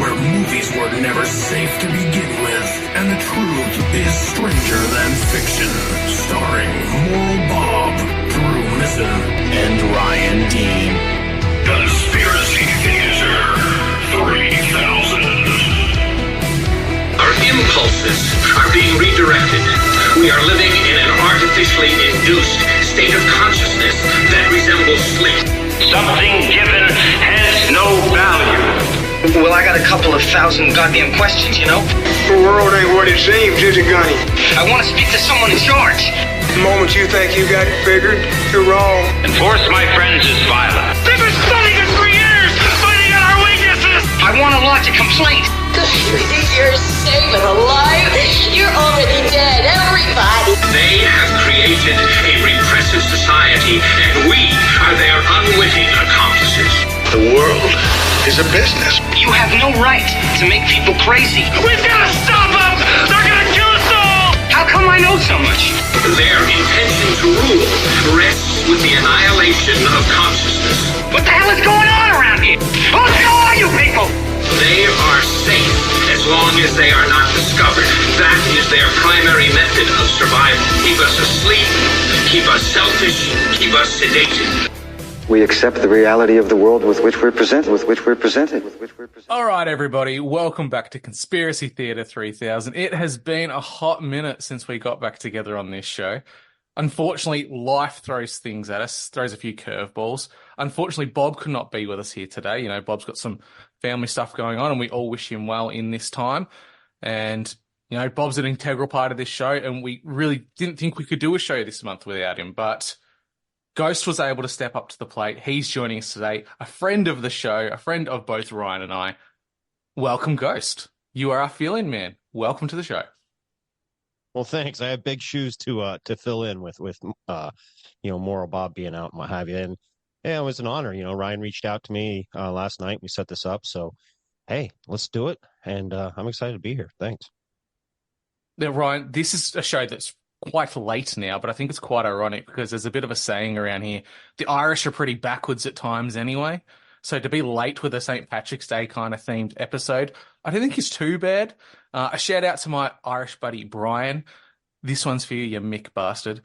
where movies were never safe to begin with, and the truth is stranger than fiction. Starring Moral Bob, Drew Misson, and Ryan Dean. Conspiracy Theater 3000. Our impulses are being redirected. We are living in an artificially induced state of consciousness that resembles sleep. Something given has no value. Well, I got a couple of thousand goddamn questions, you know? The world ain't what it seems, is it, Gunny? I want to speak to someone in charge. The moment you think you got it figured, you're wrong. And force, my friends, is violent. They've been studying us for years, finding out our weaknesses. I want to lodge a complaint. You think you're safe and alive? You're already dead, everybody. They have created a repressive society, and we are their unwitting accomplices. The world is a business. You have no right to make people crazy. We've got to stop them! They're gonna kill us all! How come I know so much? Their intention to rule rests with the annihilation of consciousness. What the hell is going on around here? Who are you people? They are safe as long as they are not discovered. That is their primary method of survival. Keep us asleep, keep us selfish, keep us sedated. We accept the reality of the world with which we're presented. All right, everybody, welcome back to Conspiracy Theater 3000. It has been a hot minute since we got back together on this show. Unfortunately, life throws things at us, throws a few curveballs. Unfortunately, Bob could not be with us here today. You know, Bob's got some family stuff going on, and we all wish him well in this time. And, you know, Bob's an integral part of this show, and we really didn't think we could do a show this month without him. But Ghost was able to step up to the plate. He's joining us today, a friend of the show, a friend of both Ryan and I. Welcome, Ghost. You are our fill-in man. Welcome to the show. Well, thanks. I have big shoes to fill in with Moral Bob being out and what have you. And yeah, it was an honor. You know, Ryan reached out to me last night. We set this up. So, hey, let's do it. And I'm excited to be here. Thanks. Now, Ryan, this is a show that's quite late now, but I think it's quite ironic because there's a bit of a saying around here. The Irish are pretty backwards at times anyway. So to be late with a St. Patrick's Day kind of themed episode, I don't think it's too bad. A shout out to my Irish buddy, Brian. This one's for you, you Mick bastard.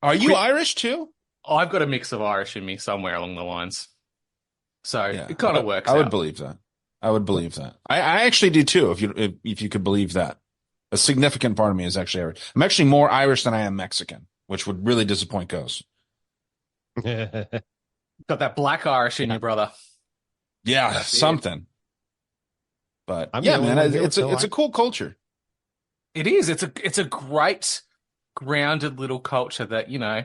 Are you Irish too? I've got a mix of Irish in me somewhere along the lines. So yeah, it kind of works I out. would believe that. I actually do too, if you could believe that. A significant part of me is actually Irish. I'm actually more Irish than I am Mexican, which would really disappoint Ghost. Got that black Irish in you, brother. Yeah, that's something. But yeah, man, it's a cool culture. It is. It's a great grounded little culture that, you know,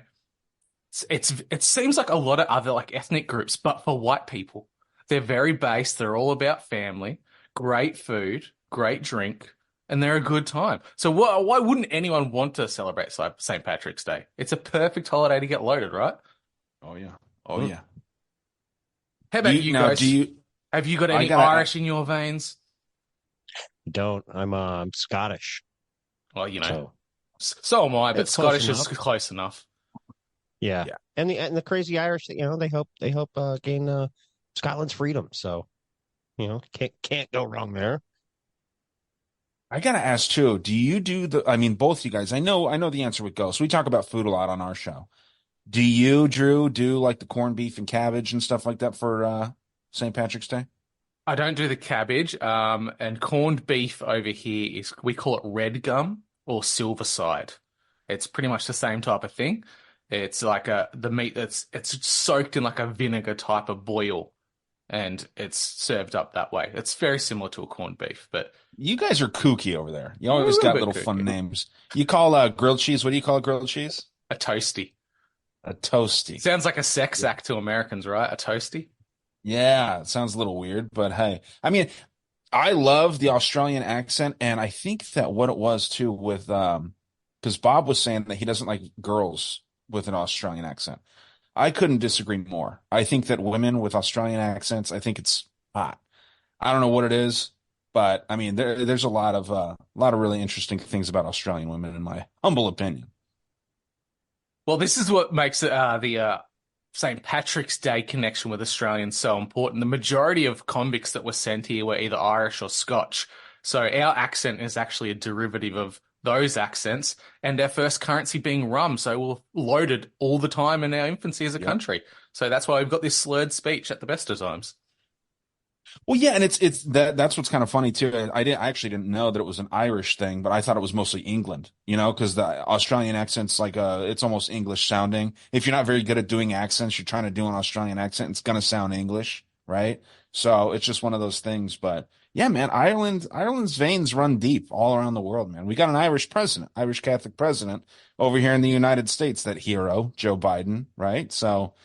it seems like a lot of other like ethnic groups, but for white people, they're very based. They're all about family, great food, great drink, and they're a good time. So why wouldn't anyone want to celebrate St. Patrick's Day? It's a perfect holiday to get loaded, right? Oh yeah. Oh yeah. How about you guys? Have you got any Irish in your veins? Don't. I'm Scottish. Well, you know, so am I, but Scottish is close enough. Yeah. And the crazy Irish, you know, they help gain Scotland's freedom. So, you know, can't go wrong there. I gotta ask too. Do you do both you guys? I know the answer with Ghost. We talk about food a lot on our show. Do you, Drew, do like the corned beef and cabbage and stuff like that for St. Patrick's Day? I don't do the cabbage. And corned beef over here we call it red gum or silver side. It's pretty much the same type of thing. It's like the meat it's soaked in like a vinegar type of boil, and it's served up that way. It's very similar to a corned beef, but you guys are kooky over there. You always got little fun names. You call grilled cheese. What do you call grilled cheese? A toasty. A toasty. Sounds like a sex act to Americans, right? A toasty. Yeah, it sounds a little weird, but hey, I mean, I love the Australian accent, and I think that what it was too with because Bob was saying that he doesn't like girls with an Australian accent. I couldn't disagree more. I think that women with Australian accents, I think it's hot. I don't know what it is, but I mean, there's a lot of really interesting things about Australian women, in my humble opinion. Well, this is what makes the St. Patrick's Day connection with Australians so important. The majority of convicts that were sent here were either Irish or Scotch. So our accent is actually a derivative of those accents, and our first currency being rum. So we're loaded all the time in our infancy as a country. So that's why we've got this slurred speech at the best of times. Well, yeah, and that's what's kind of funny too. I actually didn't know that it was an Irish thing, but I thought it was mostly England, because the Australian accent's like it's almost English sounding. If you're not very good at doing accents, you're trying to do an Australian accent, it's gonna sound English, right? So it's just one of those things. But yeah, man, Ireland's veins run deep all around the world, man. We got an Irish president, Irish Catholic president over here in the United States, that hero, Joe Biden, right? So,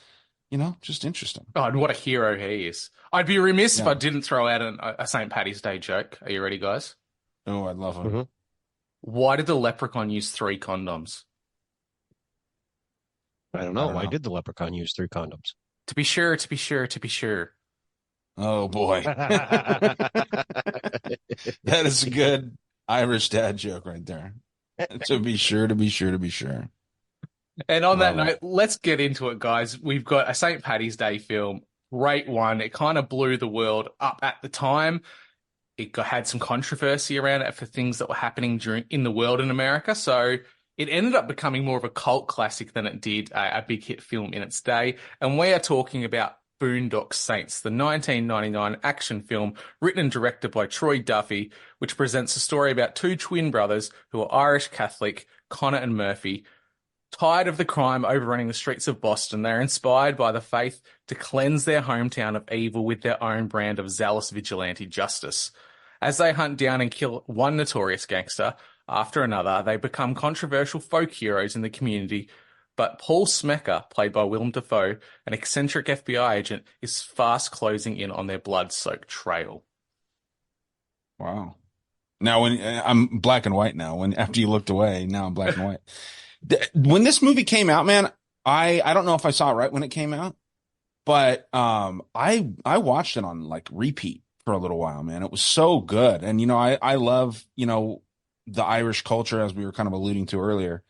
just interesting. Oh, and what a hero he is. I'd be remiss if I didn't throw out a St. Paddy's Day joke. Are you ready, guys? Oh, I'd love it. Mm-hmm. Why did the leprechaun use 3 condoms? I don't know. Why did the leprechaun use 3 condoms? To be sure, to be sure, to be sure. Oh, boy. That is a good Irish dad joke right there. To be sure, to be sure, to be sure. And on that note, let's get into it, guys. We've got a St. Paddy's Day film, great one. It kind of blew the world up at the time. It had some controversy around it for things that were happening in the world in America. So it ended up becoming more of a cult classic than it did a big hit film in its day. And we are talking about Boondock Saints, the 1999 action film written and directed by Troy Duffy, which presents a story about 2 twin brothers who are Irish Catholic, Connor and Murphy. Tired of the crime overrunning the streets of Boston, they're inspired by the faith to cleanse their hometown of evil with their own brand of zealous vigilante justice. As they hunt down and kill one notorious gangster after another, they become controversial folk heroes in the community. But Paul Smecker, played by Dafoe, an eccentric FBI agent, is fast closing in on their blood-soaked trail. Wow. Now, when I'm black and white now, after you looked away, now I'm black and white. When this movie came out, man, I don't know if I saw it right when it came out, but I watched it on like repeat for a little while, man. It was so good. And I love, the Irish culture, as we were kind of alluding to earlier,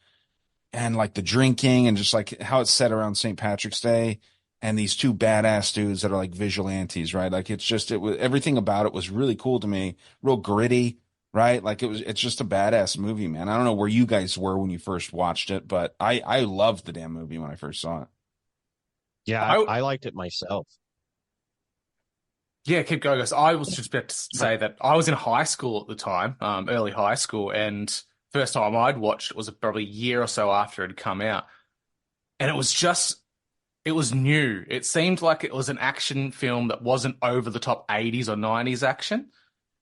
and like the drinking and just like how it's set around St. Patrick's Day, and these 2 badass dudes that are like vigilantes, right? Like it was everything about it was really cool to me, real gritty. Right? Like it's just a badass movie, man. I don't know where you guys were when you first watched it, but I loved the damn movie when I first saw it. Yeah, I liked it myself. Yeah, keep going, guys. I was just about to say that I was in high school at the time, early high school, and first time I'd watched it was probably a year or so after it had come out. And it was new. It seemed like it was an action film that wasn't over the top 80s or 90s action.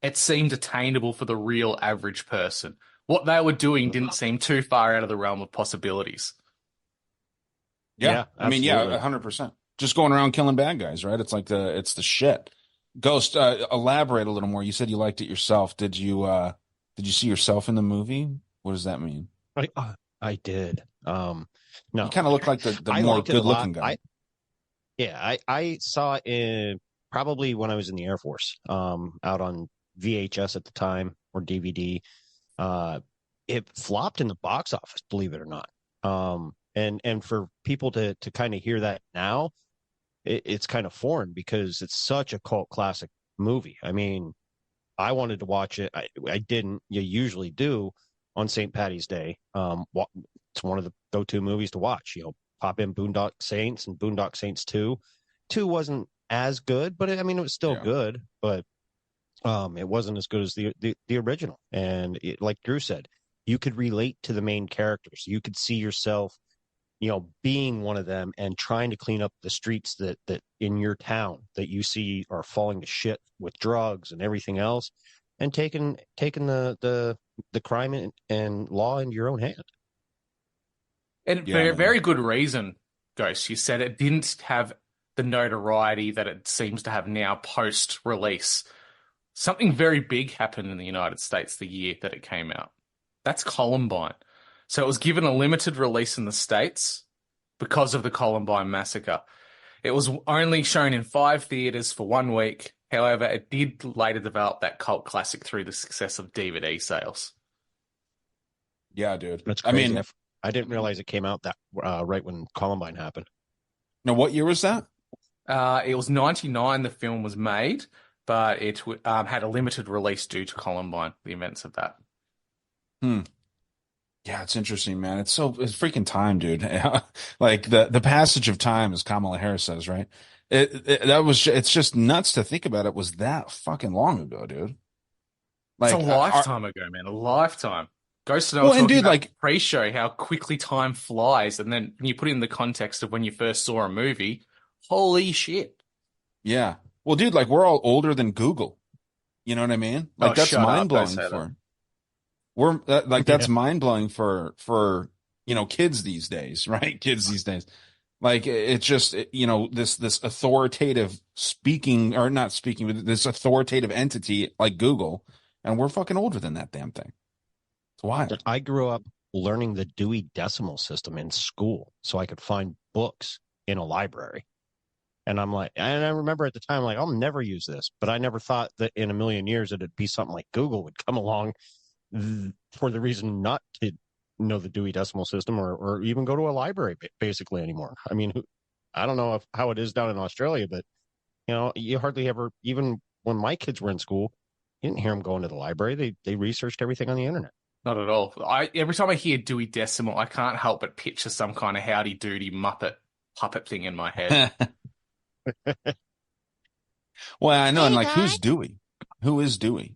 It seemed attainable for the real average person. What they were doing didn't seem too far out of the realm of possibilities. Yeah, I mean, yeah, 100%. Just going around killing bad guys, right? It's like it's the shit. Ghost, elaborate a little more. You said you liked it yourself. Did you see yourself in the movie? What does that mean? I did. No, you kind of look like the more good-looking guy. I saw it in probably when I was in the Air Force, out on VHS at the time, or DVD. It flopped in the box office, believe it or not. And for people to kind of hear that now, it's kind of foreign because it's such a cult classic movie. I mean, I wanted to watch it. I didn't. You usually do on St. Paddy's Day. It's one of the go-to movies to watch. Pop in Boondock Saints and Boondock Saints 2. 2 wasn't as good, but it was still good, but it wasn't as good as the original. And like Drew said, you could relate to the main characters. You could see yourself, being one of them and trying to clean up the streets that in your town that you see are falling to shit with drugs and everything else, and taking the crime and law into your own hand. And for a very good reason, Ghost. You said it didn't have the notoriety that it seems to have now post-release. Something very big happened in the United States the year that it came out. That's Columbine. So it was given a limited release in the States because of the Columbine massacre. It was only shown in 5 theaters for 1 week. However, it did later develop that cult classic through the success of DVD sales. Yeah, dude. That's crazy. I didn't realize it came out that right when Columbine happened. Now, what year was that? It was 99 the film was made, but it had a limited release due to Columbine, the events of that. Yeah, it's interesting, man. It's freaking time, dude. Like the passage of time, as Kamala Harris says, right? It's just nuts to think about. It was that fucking long ago, dude. Like it's a lifetime ago, man. A lifetime. Ghost and I were talking about like pre-show how quickly time flies, and then when you put it in the context of when you first saw a movie, holy shit. Yeah. Well, dude, like we're all older than Google. You know what I mean? Like that's mind blowing for. We're that's mind blowing for kids these days, right? Kids these days, like it's just this authoritative speaking or not speaking, but this authoritative entity like Google, and we're fucking older than that damn thing. It's wild. I grew up learning the Dewey Decimal System in school, so I could find books in a library. And I'm like, and I remember at the time, like, I'll never use this, but I never thought that in a million years it'd be something like Google would come along for the reason not to know the Dewey Decimal System or even go to a library basically anymore. I mean, I don't know how it is down in Australia, but you hardly ever, even when my kids were in school, you didn't hear them going to the library. They researched everything on the internet. Not at all. Every time I hear Dewey Decimal, I can't help but picture some kind of howdy doody Muppet puppet thing in my head. Well, I know, and like, who's Dewey? Who is Dewey?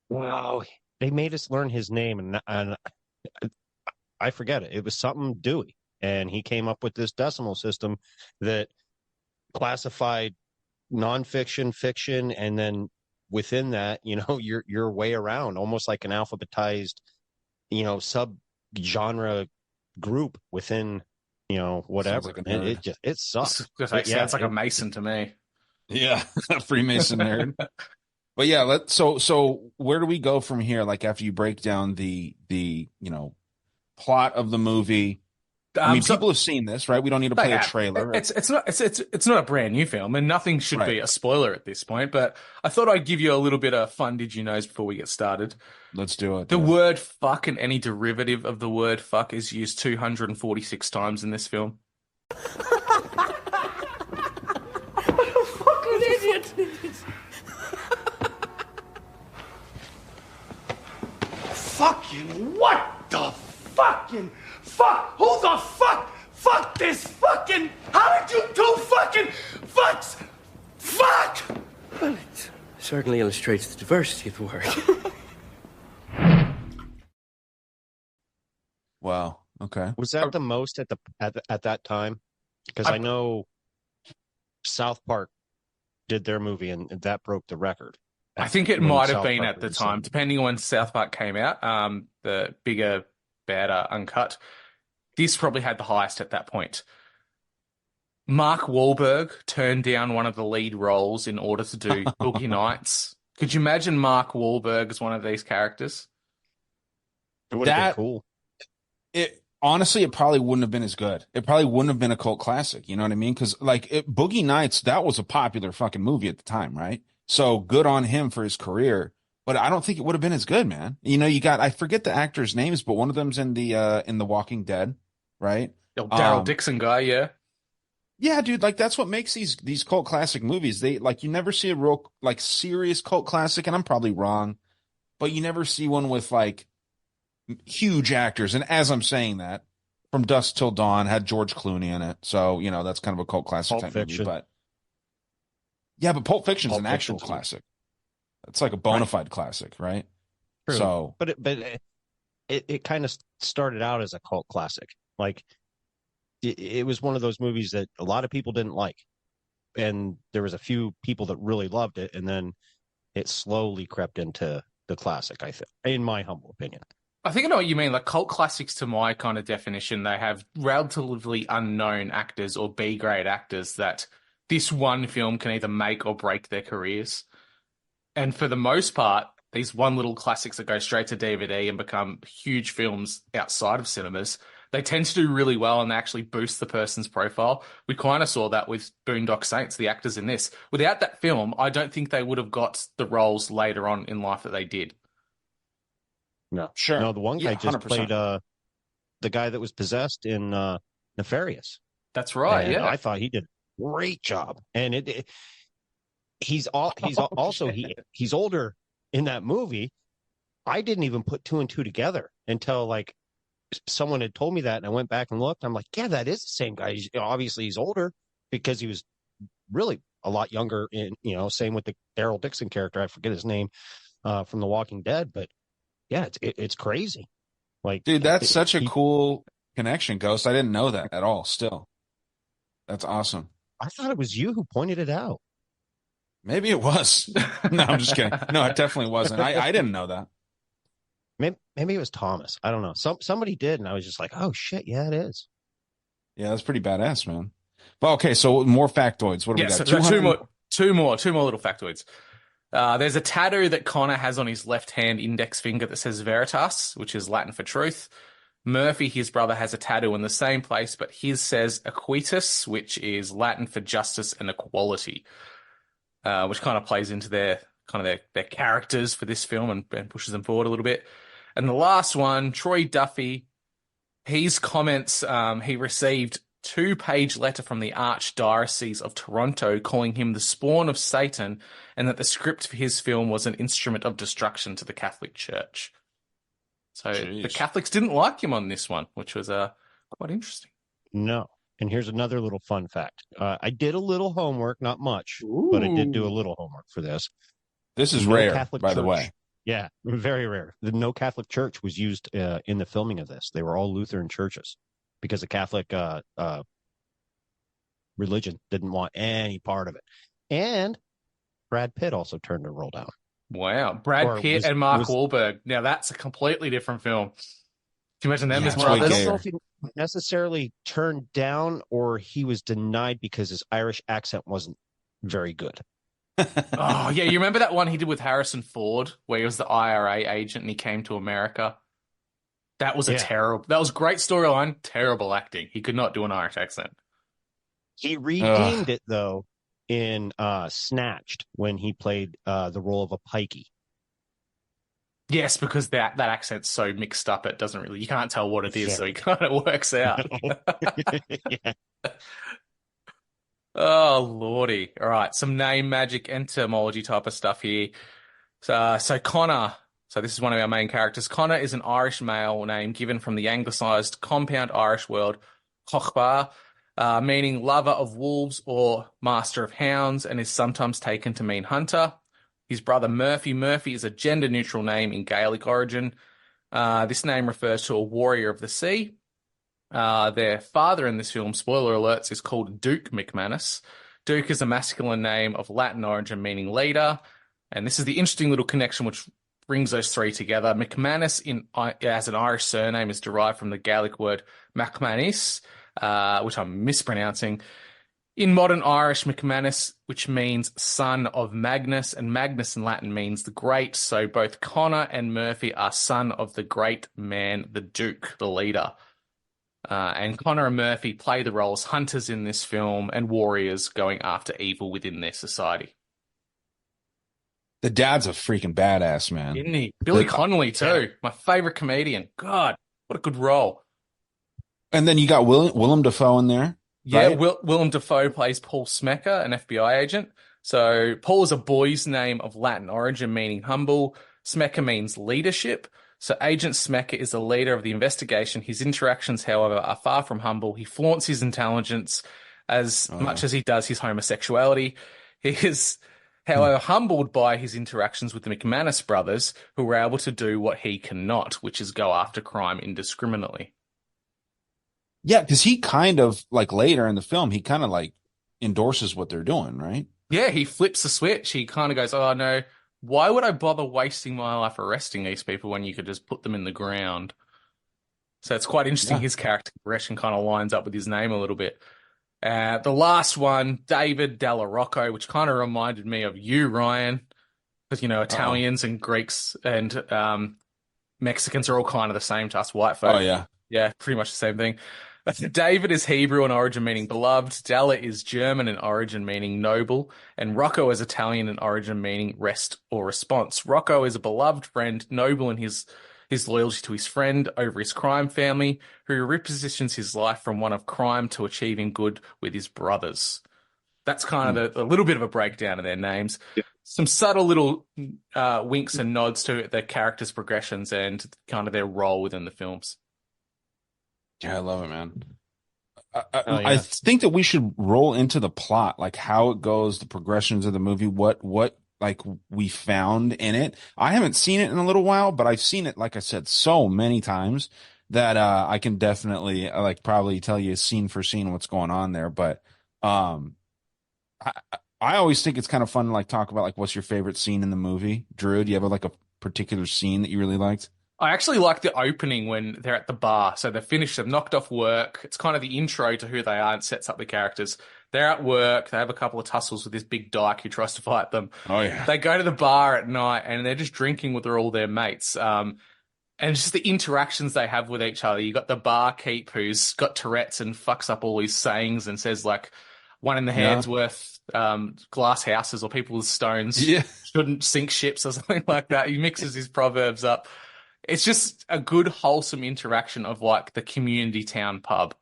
Wow, they made us learn his name, and I forget it. It was something Dewey, and he came up with this decimal system that classified nonfiction, fiction, and then within that, your way around, almost like an alphabetized, sub-genre group within, whatever. Like it sucks. It sounds like a Mason to me. Yeah, a Freemason nerd. But yeah, so where do we go from here? Like after you break down the plot of the movie. I mean, people have seen this, right? We don't need to play a trailer. It's not a brand new film, and nothing should be a spoiler at this point. But I thought I'd give you a little bit of fun did you knows before we get started. Let's do it. The word fuck and any derivative of the word fuck is used 246 times in this film. Fucking idiot! Fucking what the fucking fuck? Who the fuck? Fuck this fucking. How did you two fucking fucks? Fuck! Well, it certainly illustrates the diversity of the word. Wow. Okay. Was that the most at that time? Because I know South Park did their movie and that broke the record. I think it might have been at the time, depending on when South Park came out, the bigger, badder, uncut. This probably had the highest at that point. Mark Wahlberg turned down one of the lead roles in order to do Boogie Nights. Could you imagine Mark Wahlberg as one of these characters? It would have been cool. Honestly, it probably wouldn't have been as good. It probably wouldn't have been a cult classic. You know what I mean? Because Boogie Nights, that was a popular fucking movie at the time, right? So good on him for his career, but I don't think it would have been as good, man. You got, I forget the actors' names, but one of them's in the Walking Dead, right? Daryl Dixon guy, yeah. Yeah, dude, like that's what makes these cult classic movies. They like, you never see a real like serious cult classic, and I'm probably wrong, but you never see one with like huge actors. And as I'm saying that, From Dusk Till Dawn had George Clooney in it, so that's kind of a cult classic type movie, but. Yeah, but Pulp Fiction's an actual classic. It's like a bona fide classic, right? True. So, but it kind of started out as a cult classic. Like it was one of those movies that a lot of people didn't like, and there was a few people that really loved it, and then it slowly crept into the classic. I think, in my humble opinion. I think I know what you mean. Like cult classics, to my kind of definition, they have relatively unknown actors or B-grade actors that. This one film can either make or break their careers. And for the most part, these one little classics that go straight to DVD and become huge films outside of cinemas, they tend to do really well and they actually boost the person's profile. We kind of saw that with Boondock Saints, the actors in this. Without that film, I don't think they would have got the roles later on in life that they did. No. Sure. No, the one guy just 100%. played the guy that was possessed in Nefarious. That's right. And Yeah. I thought he did a great job. And he's also he's older in that movie. I didn't even put two and two together until like someone had told me that, and I went back and looked. I'm like, yeah, that is the same guy. Obviously, he's older because he was really a lot younger. Same with the Daryl Dixon character. I forget his name from The Walking Dead, but yeah, it's crazy. Like, dude, that's such a cool connection, Ghost. I didn't know that at all. Still, that's awesome. I thought it was you who pointed it out. Maybe it was. No, I'm just kidding. No, it definitely wasn't. I didn't know that. Maybe it was Thomas. I don't know. Somebody did, and I was just like, oh shit, yeah, it is. Yeah, that's pretty badass, man. But okay, so more factoids. What do we got? So two more little factoids. There's a tattoo that Connor has on his left hand index finger that says Veritas, which is Latin for truth. Murphy, his brother, has a tattoo in the same place, but his says Equitas, which is Latin for justice and equality, which kind of plays into their characters for this film and pushes them forward a little bit. And the last one, Troy Duffy, his comments, he received 2-page letter from the Archdiocese of Toronto calling him the spawn of Satan and that the script for his film was an instrument of destruction to the Catholic Church. So The Catholics didn't like him on this one, which was quite interesting. No. And here's another little fun fact. I did a little homework, not much, but I did do a little homework for this. This is rare, by the way. Yeah, very rare. The no Catholic church was used in the filming of this. They were all Lutheran churches because the Catholic religion didn't want any part of it. And Brad Pitt also turned the role down. Wow. Brad Pitt and Mark Wahlberg. Now, that's a completely different film. Can you imagine them as brothers? I don't know if he necessarily turned down or he was denied because his Irish accent wasn't very good. Oh, yeah. You remember that one he did with Harrison Ford where he was the IRA agent and he came to America? That was that was a great storyline, terrible acting. He could not do an Irish accent. He redeemed it, though, in Snatched when he played the role of a pikey. Yes, because that accent's so mixed up, it doesn't really, you can't tell what it is, so it kind of works out. Yeah. Oh, lordy. All right, some name magic, entomology type of stuff here. So Connor, so this is one of our main characters. Connor is an Irish male name given from the anglicised compound Irish word cochbar, meaning lover of wolves or master of hounds, and is sometimes taken to mean hunter. His brother Murphy is a gender-neutral name in Gaelic origin. This name refers to a warrior of the sea. Their father in this film, spoiler alerts, is called Duke McManus. Duke is a masculine name of Latin origin meaning leader. And this is the interesting little connection which brings those three together. McManus as an Irish surname is derived from the Gaelic word MacManus, which I'm mispronouncing. In modern Irish, McManus, which means son of Magnus, and Magnus in Latin means the great. So both Connor and Murphy are son of the great man, the Duke, the leader. And Connor and Murphy play the role as hunters in this film and warriors going after evil within their society. The dad's a freaking badass, man. Isn't he? Billy Connolly, too. My favorite comedian. God, what a good role. And then you got Willem Dafoe in there. Yeah, right? Willem Dafoe plays Paul Smecker, an FBI agent. So Paul is a boy's name of Latin origin, meaning humble. Smecker means leadership. So Agent Smecker is the leader of the investigation. His interactions, however, are far from humble. He flaunts his intelligence as much as he does his homosexuality. He is, however, humbled by his interactions with the McManus brothers, who were able to do what he cannot, which is go after crime indiscriminately. Yeah, because he kind of, like later in the film, he kind of like endorses what they're doing, right? Yeah, he flips the switch. He kind of goes, oh, no, why would I bother wasting my life arresting these people when you could just put them in the ground? So it's quite interesting. Yeah. His character progression kind of lines up with his name a little bit. The last one, David Della Rocco, which kind of reminded me of you, Ryan, because, you know, Italians and Greeks and Mexicans are all kind of the same to us white folk. Oh, yeah. Yeah, pretty much the same thing. David is Hebrew in origin, meaning beloved. Della is German in origin, meaning noble. And Rocco is Italian in origin, meaning rest or response. Rocco is a beloved friend, noble in his his loyalty to his friend over his crime family, who repositions his life from one of crime to achieving good with his brothers. That's kind of a little bit of a breakdown of their names. Yeah. Some subtle little winks and nods to their characters' progressions and kind of their role within the films. Yeah, I love it, man. I think that we should roll into the plot, like how it goes, the progressions of the movie, what like we found in it. I haven't seen it in a little while, but I've seen it, like I said, so many times that I can definitely like probably tell you scene for scene what's going on there. But I always think it's kind of fun to like talk about like what's your favorite scene in the movie. Drew, do you have like a particular scene that you really liked? I actually like the opening when they're at the bar. So they're finished, they've knocked off work. It's kind of the intro to who they are and sets up the characters. They're at work. They have a couple of tussles with this big dyke who tries to fight them. Oh, yeah. They go to the bar at night and they're just drinking with all their mates. And it's just the interactions they have with each other. You got the barkeep who's got Tourette's and fucks up all his sayings and says like, one in the hand's worth glass houses, or people with stones shouldn't sink ships or something like that. He mixes his proverbs up. It's just a good, wholesome interaction of like the community town pub.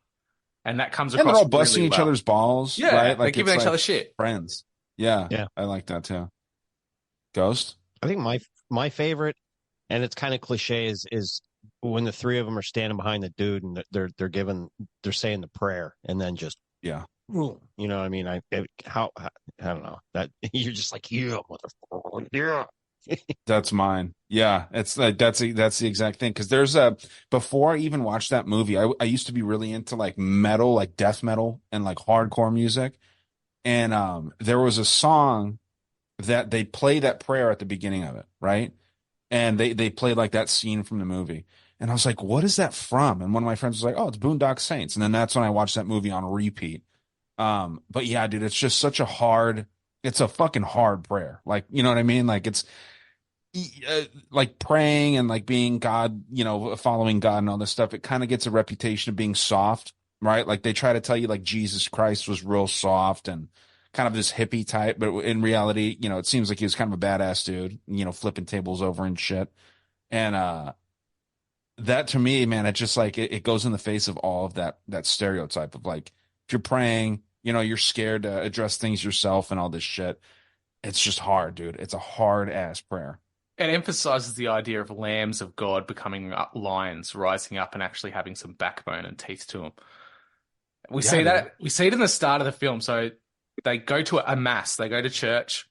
And that comes across. And they're all busting really each well. other's balls. Yeah, right? Like they're giving each other shit. Friends. Yeah. I like that too. Ghost? I think my favorite, and it's kind of cliche, is when the three of them are standing behind the dude and they're saying the prayer and then just you know what I mean? I don't know that you're just like, yeah, motherfucker, yeah. That's mine. Yeah, it's like that's the exact thing. Because there's before I even watched that movie, I used to be really into like metal, like death metal and like hardcore music. And there was a song that they play that prayer at the beginning of it, right? And they played like that scene from the movie. And I was like, what is that from? And one of my friends was like, oh, it's Boondock Saints. And then that's when I watched that movie on repeat. But yeah, dude, it's just such it's a fucking hard prayer. Like, you know what I mean? Like it's like praying and like being God, you know, following God and all this stuff. It kind of gets a reputation of being soft, right? Like they try to tell you like Jesus Christ was real soft and kind of this hippie type, but in reality, you know, it seems like he was kind of a badass dude, you know, flipping tables over and shit. And, that to me, man, it just like, it goes in the face of all of that stereotype of like, if you're praying, you know, you're scared to address things yourself and all this shit. It's just hard, dude. It's a hard ass prayer. It emphasizes the idea of lambs of God becoming lions, rising up and actually having some backbone and teeth to them. We see it in the start of the film. So they go to a mass, they go to church,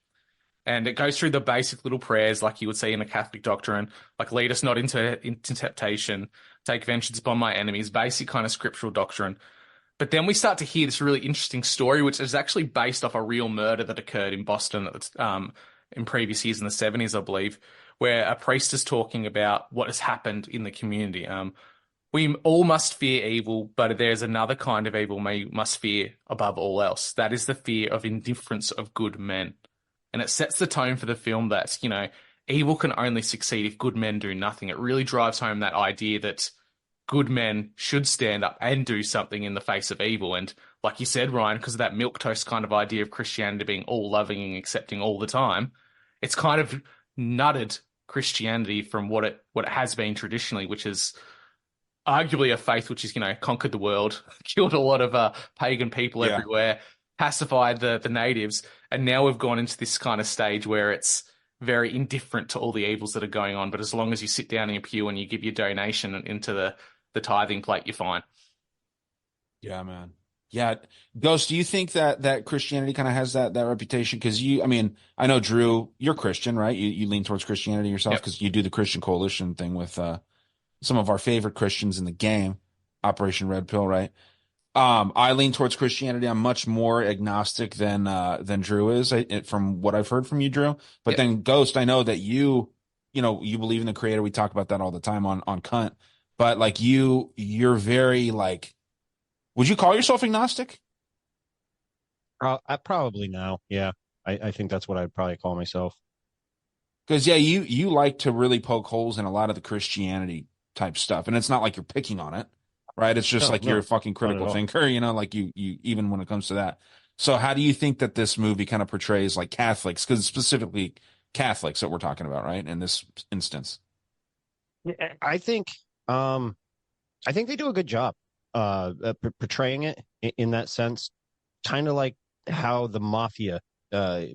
and it goes through the basic little prayers like you would see in a Catholic doctrine, like lead us not into temptation, take vengeance upon my enemies, basic kind of scriptural doctrine. But then we start to hear this really interesting story, which is actually based off a real murder that occurred in Boston in previous years in the 70s, I believe, where a priest is talking about what has happened in the community. We all must fear evil, but there's another kind of evil we must fear above all else. That is the fear of indifference of good men. And it sets the tone for the film that, you know, evil can only succeed if good men do nothing. It really drives home that idea that good men should stand up and do something in the face of evil. And like you said, Ryan, because of that milquetoast kind of idea of Christianity being all loving and accepting all the time, it's kind of nutted Christianity from what it has been traditionally, which is arguably a faith which has, you know, conquered the world, killed a lot of pagan people everywhere, pacified the natives, and now we've gone into this kind of stage where it's very indifferent to all the evils that are going on. But as long as you sit down in your pew and you give your donation into the tithing plate, you're fine. Yeah, man. Yeah. Ghost, do you think that Christianity kind of has that reputation? Because I know, Drew, you're Christian, right? You lean towards Christianity yourself because you do the Christian Coalition thing with some of our favorite Christians in the game, Operation Red Pill, right? I lean towards Christianity. I'm much more agnostic than Drew is, from what I've heard from you, Drew. But then Ghost, I know that you believe in the Creator. We talk about that all the time on Cunt. But like you're very like, would you call yourself agnostic? I probably now. Yeah. I think that's what I'd probably call myself. Because you like to really poke holes in a lot of the Christianity type stuff. And it's not like you're picking on it. Right. It's just you're a fucking critical thinker, you know, like you even when it comes to that. So how do you think that this movie kind of portrays like Catholics, because it's specifically Catholics that we're talking about, right? In this instance. I think they do a good job portraying it in that sense, kind of like how the mafia, the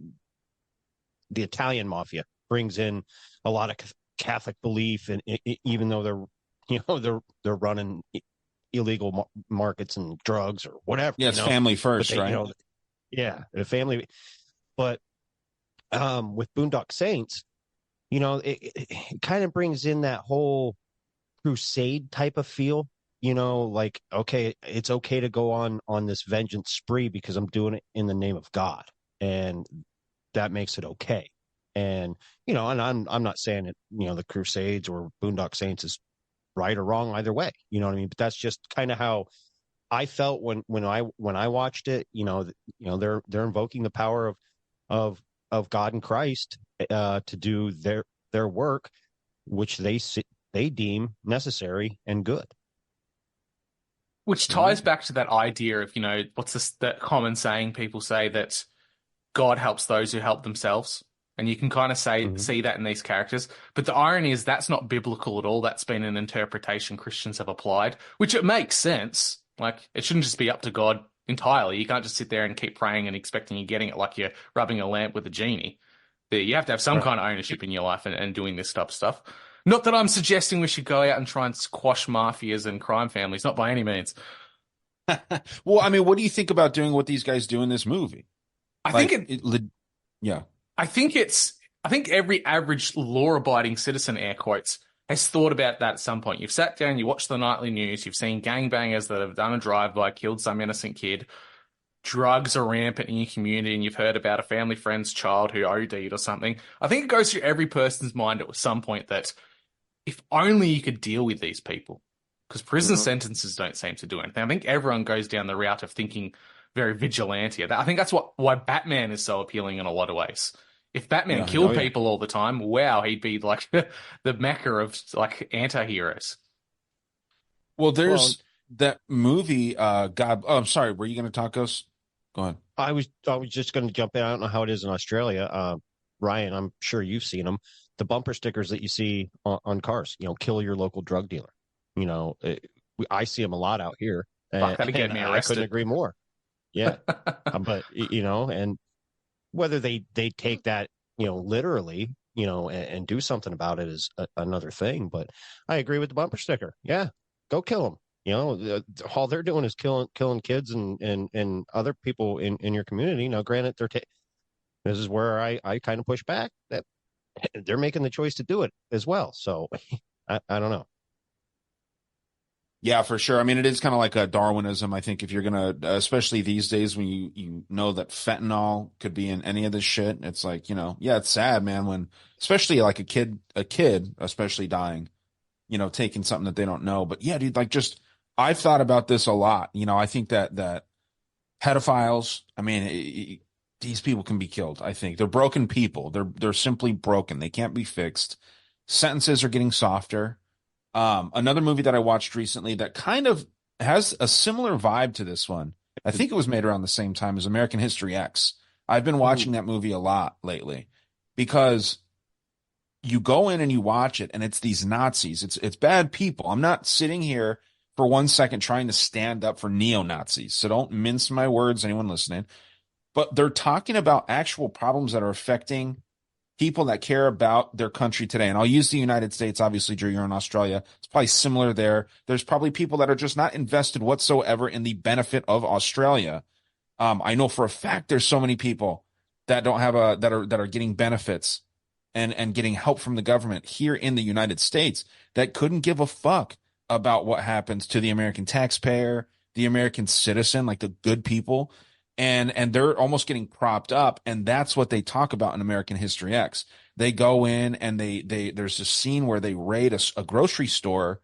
Italian mafia, brings in a lot of Catholic belief, and even though they're running illegal markets and drugs or whatever. Yeah, it's family first, right? Yeah, the family. But with Boondock Saints, it kind of brings in that whole crusade type of feel. Like, okay, it's okay to go on this vengeance spree because I'm doing it in the name of God, and that makes it okay. And and I'm not saying it, the Crusades or Boondock Saints is right or wrong either way. You know what I mean? But that's just kind of how I felt when I watched it. They're invoking the power of God and Christ to do their work, which they deem necessary and good. Which ties back to that idea of, what's that common saying people say, that God helps those who help themselves. And you can kind of see that in these characters. But the irony is that's not biblical at all. That's been an interpretation Christians have applied, which it makes sense. Like, it shouldn't just be up to God entirely. You can't just sit there and keep praying and expecting you're getting it like you're rubbing a lamp with a genie. You have to have some kind of ownership in your life and doing this type of stuff. Not that I'm suggesting we should go out and try and squash mafias and crime families, not by any means. Well, I mean, what do you think about doing what these guys do in this movie? I think every average law-abiding citizen, air quotes, has thought about that at some point. You've sat down, you watch the nightly news, you've seen gangbangers that have done a drive-by, killed some innocent kid, drugs are rampant in your community, and you've heard about a family friend's child who OD'd or something. I think it goes through every person's mind at some point that if only you could deal with these people, because prison sentences don't seem to do anything. I think everyone goes down the route of thinking very vigilante. I think that's why Batman is so appealing in a lot of ways. If Batman killed people all the time, wow, he'd be like the mecca of like anti-heroes. Well, there's that movie, I'm sorry, were you going to talk us? Go ahead. I was just going to jump in. I don't know how it is in Australia. Ryan, I'm sure you've seen them. The bumper stickers that you see on cars, kill your local drug dealer. I see them a lot out here. Fuck, that'd get me arrested. I couldn't agree more. Yeah. But, and whether they take that, literally, and do something about it is another thing. But I agree with the bumper sticker. Yeah. Go kill them. All they're doing is killing kids and other people in your community. Now, granted, this is where I kind of push back that they're making the choice to do it as well. So I don't know. Yeah, for sure. I mean, it is kind of like a Darwinism. I think if you're going to, especially these days when you know that fentanyl could be in any of this shit, it's like, it's sad, man, when especially like a kid, especially dying, taking something that they don't know. But yeah, dude, like I've thought about this a lot. I think that pedophiles, I mean, these people can be killed. I think they're broken people. They're simply broken. They can't be fixed. Sentences are getting softer. Another movie that I watched recently that kind of has a similar vibe to this one. I think it was made around the same time as American History X. I've been watching that movie a lot lately because you go in and you watch it and it's these Nazis. It's bad people. I'm not sitting here for 1 second trying to stand up for neo-Nazis. So don't mince my words, anyone listening. But they're talking about actual problems that are affecting people that care about their country today. And I'll use the United States. Obviously, Drew, you're in Australia. It's probably similar there. There's probably people that are just not invested whatsoever in the benefit of Australia. I know for a fact there's so many people that don't have that are getting benefits and getting help from the government here in the United States that couldn't give a fuck about what happens to the American taxpayer, the American citizen, like the good people. And they're almost getting propped up, and that's what they talk about in American History X. They go in and there's a scene where they raid a grocery store.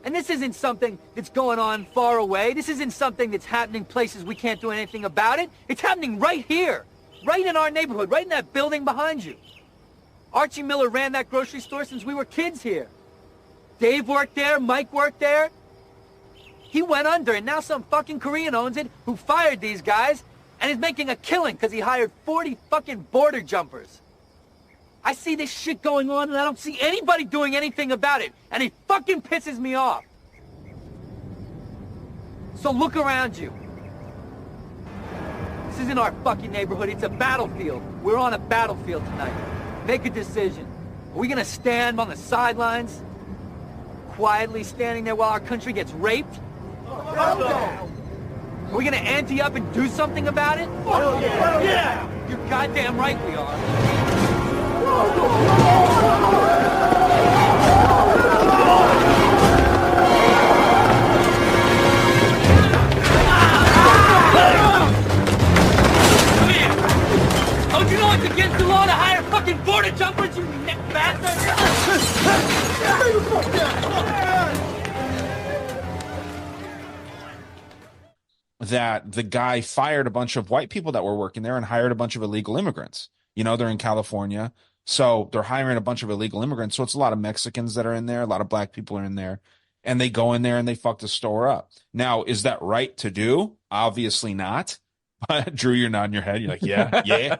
And this isn't something that's going on far away. This isn't something that's happening places we can't do anything about it. It's happening right here, right in our neighborhood, right in that building behind you. Archie Miller ran that grocery store since we were kids here. Dave worked there, Mike worked there. He went under, and now some fucking Korean owns it who fired these guys and is making a killing because he hired 40 fucking border jumpers. I see this shit going on and I don't see anybody doing anything about it. And it fucking pisses me off. So look around you. This isn't our fucking neighborhood, it's a battlefield. We're on a battlefield tonight. Make a decision. Are we gonna stand on the sidelines? Quietly standing there while our country gets raped? Are we gonna ante up and do something about it? Yeah! You're goddamn right we are. Don't you know it's against the law to hire fucking border jumpers, you neck bastard? That the guy fired a bunch of white people that were working there and hired a bunch of illegal immigrants. You know, they're in California, so they're hiring a bunch of illegal immigrants. So it's a lot of Mexicans that are in there, a lot of black people are in there, and they go in there and they fuck the store up. Now, is that right to do? Obviously not. But Drew, you're nodding your head. You're like, yeah.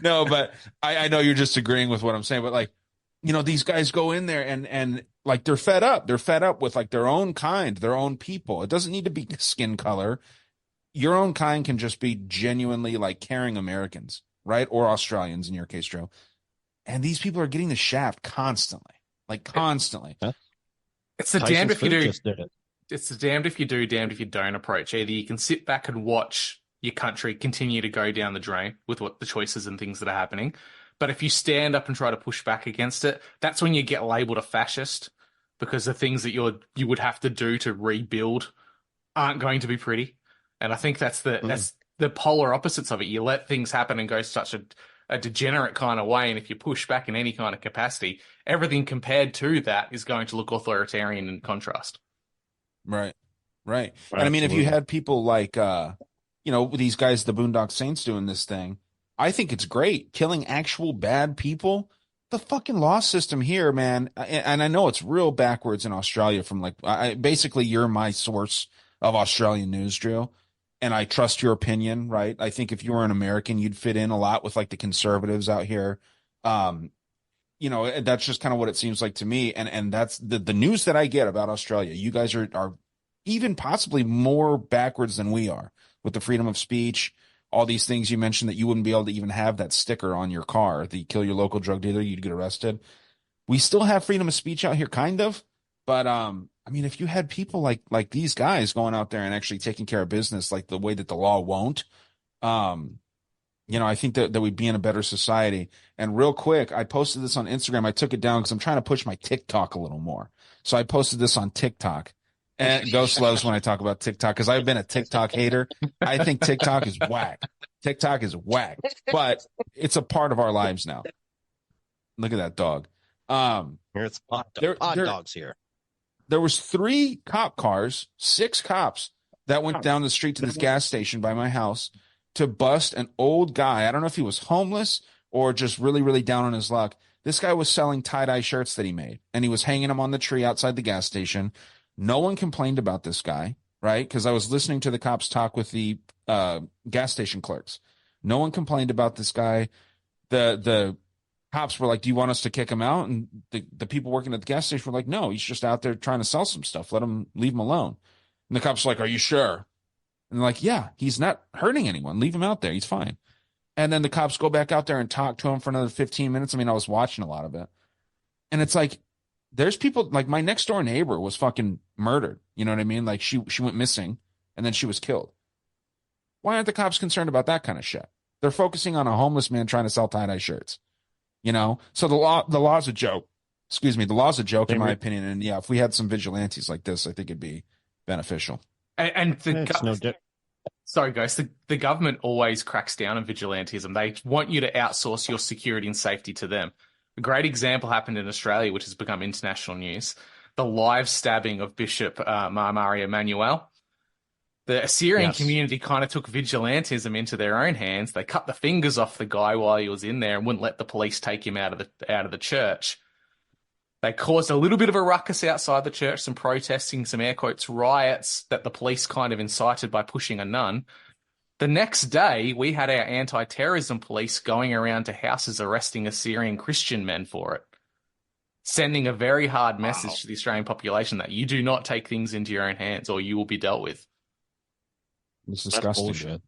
No, but I know you're just agreeing with what I'm saying. But like, you know, these guys go in there and like they're fed up. They're fed up with like their own kind, their own people. It doesn't need to be skin color. Your own kind can just be genuinely like caring Americans, right? Or Australians in your case, Drew. And these people are getting the shaft constantly, like constantly. It's the damned if you do. It's the damned if you do, damned if you don't approach. Either you can sit back and watch your country continue to go down the drain with what the choices and things that are happening. But if you stand up and try to push back against it, that's when you get labeled a fascist, because the things that you would have to do to rebuild aren't going to be pretty. And I think that's the polar opposites of it. You let things happen and go such a degenerate kind of way, and if you push back in any kind of capacity, everything compared to that is going to look authoritarian in contrast. Right. And I mean, if you had people like, you know, these guys, the Boondock Saints doing this thing, I think it's great. Killing actual bad people. The fucking law system here, man. And I know it's real backwards in Australia from like, basically you're my source of Australian news, Drew. And I trust your opinion, right? I think if you were an American, you'd fit in a lot with like the conservatives out here. You know, that's just kind of what it seems like to me. And that's the news that I get about Australia. You guys are even possibly more backwards than we are with the freedom of speech, all these things you mentioned that you wouldn't be able to even have that sticker on your car. The kill your local drug dealer, you'd get arrested. We still have freedom of speech out here, kind of. But, I mean, if you had people like these guys going out there and actually taking care of business, like the way that the law won't, you know, I think that we'd be in a better society. And real quick, I posted this on Instagram. I took it down because I'm trying to push my TikTok a little more. So I posted this on TikTok. And Ghost loves when I talk about TikTok because I've been a TikTok hater. I think TikTok is whack. TikTok is whack, but it's a part of our lives now. Look at that dog. Here's hot dogs here. There was 3 cop cars, 6 cops that went down the street to this gas station by my house to bust an old guy. I don't know if he was homeless or just really, really down on his luck. This guy was selling tie-dye shirts that he made, and he was hanging them on the tree outside the gas station. No one complained about this guy, right? Because I was listening to the cops talk with the gas station clerks. No one complained about this guy. The cops were like, do you want us to kick him out? And the people working at the gas station were like, no, he's just out there trying to sell some stuff. Leave him alone. And the cops were like, are you sure? And they're like, yeah, he's not hurting anyone. Leave him out there. He's fine. And then the cops go back out there and talk to him for another 15 minutes. I mean, I was watching a lot of it. And it's like, there's people like my next door neighbor was fucking murdered. You know what I mean? Like she went missing and then she was killed. Why aren't the cops concerned about that kind of shit? They're focusing on a homeless man trying to sell tie-dye shirts. You know? So the law's a joke. Excuse me. The law's a joke in my opinion. And yeah, if we had some vigilantes like this, I think it'd be beneficial. And sorry, guys. The government always cracks down on vigilantism. They want you to outsource your security and safety to them. A great example happened in Australia, which has become international news. The live stabbing of Bishop Mario Emanuel. The Assyrian community kind of took vigilantism into their own hands. They cut the fingers off the guy while he was in there and wouldn't let the police take him out of the church. They caused a little bit of a ruckus outside the church, some protesting, some air quotes riots that the police kind of incited by pushing a nun. The next day, we had our anti-terrorism police going around to houses arresting Assyrian Christian men for it, sending a very hard message to the Australian population that you do not take things into your own hands or you will be dealt with. It's disgusting.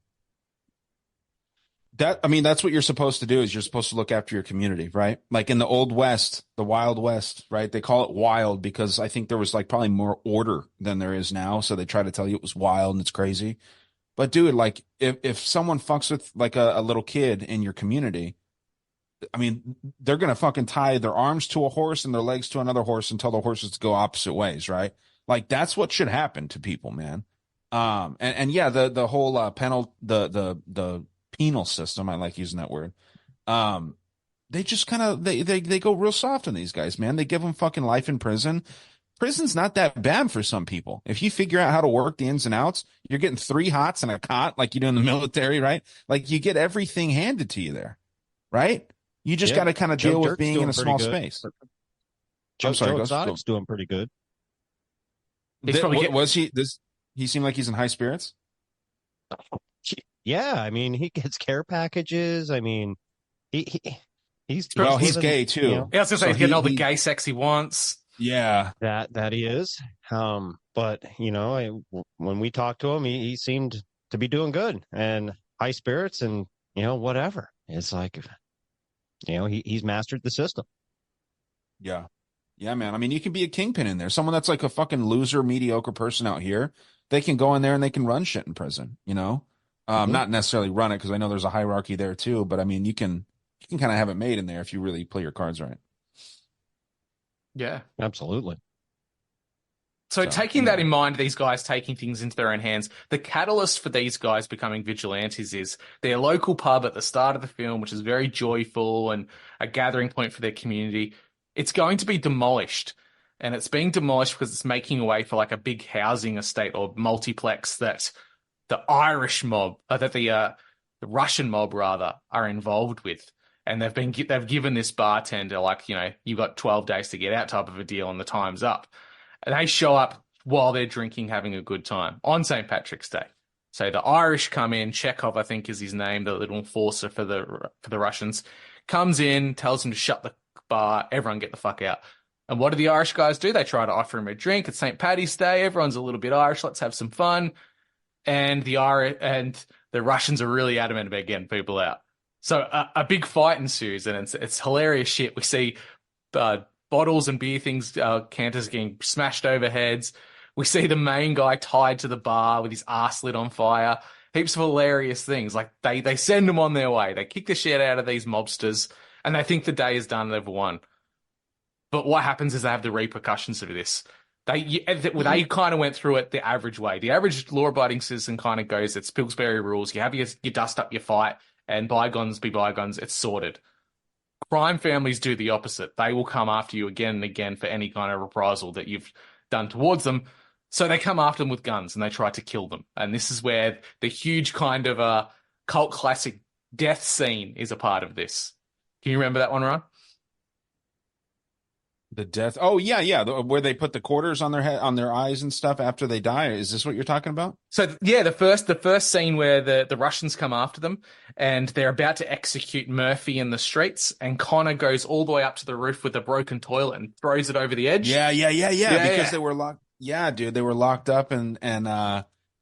That's what you're supposed to do, is you're supposed to look after your community, right? Like in the Old West, the Wild West, right? They call it wild because I think there was like probably more order than there is now. So they try to tell you it was wild and it's crazy. But dude, like if someone fucks with like a little kid in your community, I mean, they're going to fucking tie their arms to a horse and their legs to another horse and tell the horses to go opposite ways, right? Like that's what should happen to people, man. And yeah, the whole the penal system, I like using that word. They just kind of they go real soft on these guys, man. They give them fucking life in prison. Prison's not that bad for some people. If you figure out how to work the ins and outs, you're getting 3 hots and a cot like you do in the military, right? Like you get everything handed to you there, right? You just got to kind of deal with being in a small space. Joe Exotic's doing pretty good. Does he seem like he's in high spirits? Yeah, I mean, he gets care packages. I mean, he's gay too. Yeah, I was gonna say he's getting all the gay sex he wants. Yeah, that he is. But you know, when we talked to him, he seemed to be doing good and high spirits, and you know, whatever. It's like, you know, he's mastered the system. Yeah, man. I mean, you can be a kingpin in there. Someone that's like a fucking loser, mediocre person out here, they can go in there and they can run shit in prison. You know, not necessarily run it because I know there's a hierarchy there too. But I mean, you can kind of have it made in there if you really play your cards right. Yeah, absolutely. So taking that in mind, these guys taking things into their own hands, the catalyst for these guys becoming vigilantes is their local pub at the start of the film, which is very joyful and a gathering point for their community. It's going to be demolished, and it's being demolished because it's making way for like a big housing estate or multiplex that the Irish mob, the Russian mob rather, are involved with. And they've given this bartender, like, you know, you've got 12 days to get out type of a deal and the time's up. And they show up while they're drinking, having a good time on St. Patrick's Day. So the Irish come in, Chekhov, I think is his name, the little enforcer for the Russians, comes in, tells them to shut the bar, everyone get the fuck out. And what do the Irish guys do? They try to offer him a drink. It's St. Paddy's Day. Everyone's a little bit Irish. Let's have some fun. And the Russians are really adamant about getting people out. So a big fight ensues, and it's hilarious shit. We see bottles and beer things, canters getting smashed over heads. We see the main guy tied to the bar with his ass lit on fire. Heaps of hilarious things. Like they send them on their way. They kick the shit out of these mobsters, and they think the day is done and they've won. But what happens is they have the repercussions of this. They kind of went through it the average way. The average law-abiding citizen kind of goes, it's Pillsbury rules. You have you dust up your fight, and bygones be bygones. It's sorted. Crime families do the opposite. They will come after you again and again for any kind of reprisal that you've done towards them. So they come after them with guns and they try to kill them. And this is where the huge kind of a cult classic death scene is a part of this. Can you remember that one, Ron? The death. Oh yeah. Where they put the quarters on their head, on their eyes and stuff after they die. Is this what you're talking about? So yeah, the first scene where the Russians come after them and they're about to execute Murphy in the streets, and Connor goes all the way up to the roof with a broken toilet and throws it over the edge. Yeah. Because they were locked. Yeah, dude, they were locked up and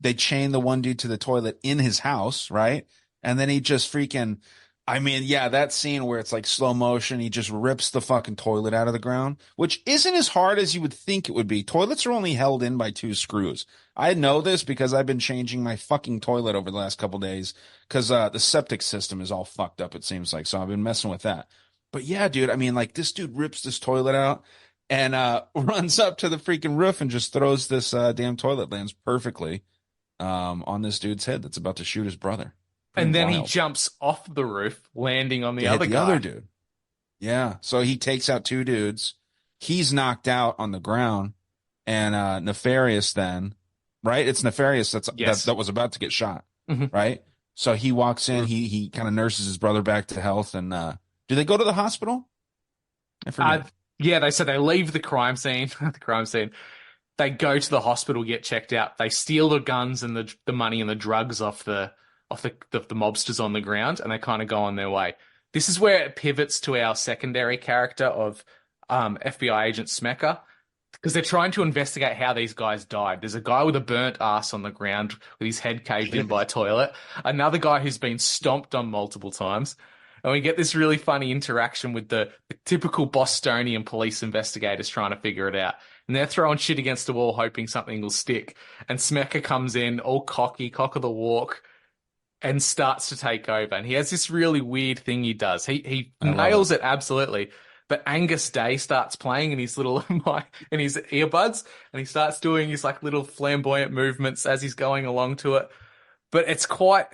they chained the one dude to the toilet in his house, right? And then he just freaking. I mean, yeah, that scene where it's like slow motion, he just rips the fucking toilet out of the ground, which isn't as hard as you would think it would be. Toilets are only held in by 2 screws. I know this because I've been changing my fucking toilet over the last couple days because the septic system is all fucked up, it seems like. So I've been messing with that. But yeah, dude, I mean, like this dude rips this toilet out and runs up to the freaking roof and just throws this damn toilet, lands perfectly on this dude's head that's about to shoot his brother. And then he jumps off the roof, landing on the other guy. Other dude. Yeah. So he takes out 2 dudes. He's knocked out on the ground. And Nefarious then, right? It's Nefarious that was about to get shot, right? So he walks in. He kind of nurses his brother back to health. And do they go to the hospital? I forget. Yeah, they said they leave the crime scene. They go to the hospital, get checked out. They steal the guns and the money and the drugs off the of the mobsters on the ground, and they kind of go on their way. This is where it pivots to our secondary character of FBI agent Smecker, because they're trying to investigate how these guys died. There's a guy with a burnt ass on the ground with his head caved in by a toilet. Another guy who's been stomped on multiple times. And we get this really funny interaction with the typical Bostonian police investigators trying to figure it out. And they're throwing shit against the wall, hoping something will stick. And Smecker comes in, all cocky, cock of the walk, and starts to take over. And he has this really weird thing he does. He nails it absolutely. But Angus Day starts playing in his little in his earbuds, and he starts doing his like little flamboyant movements as he's going along to it. But it's quite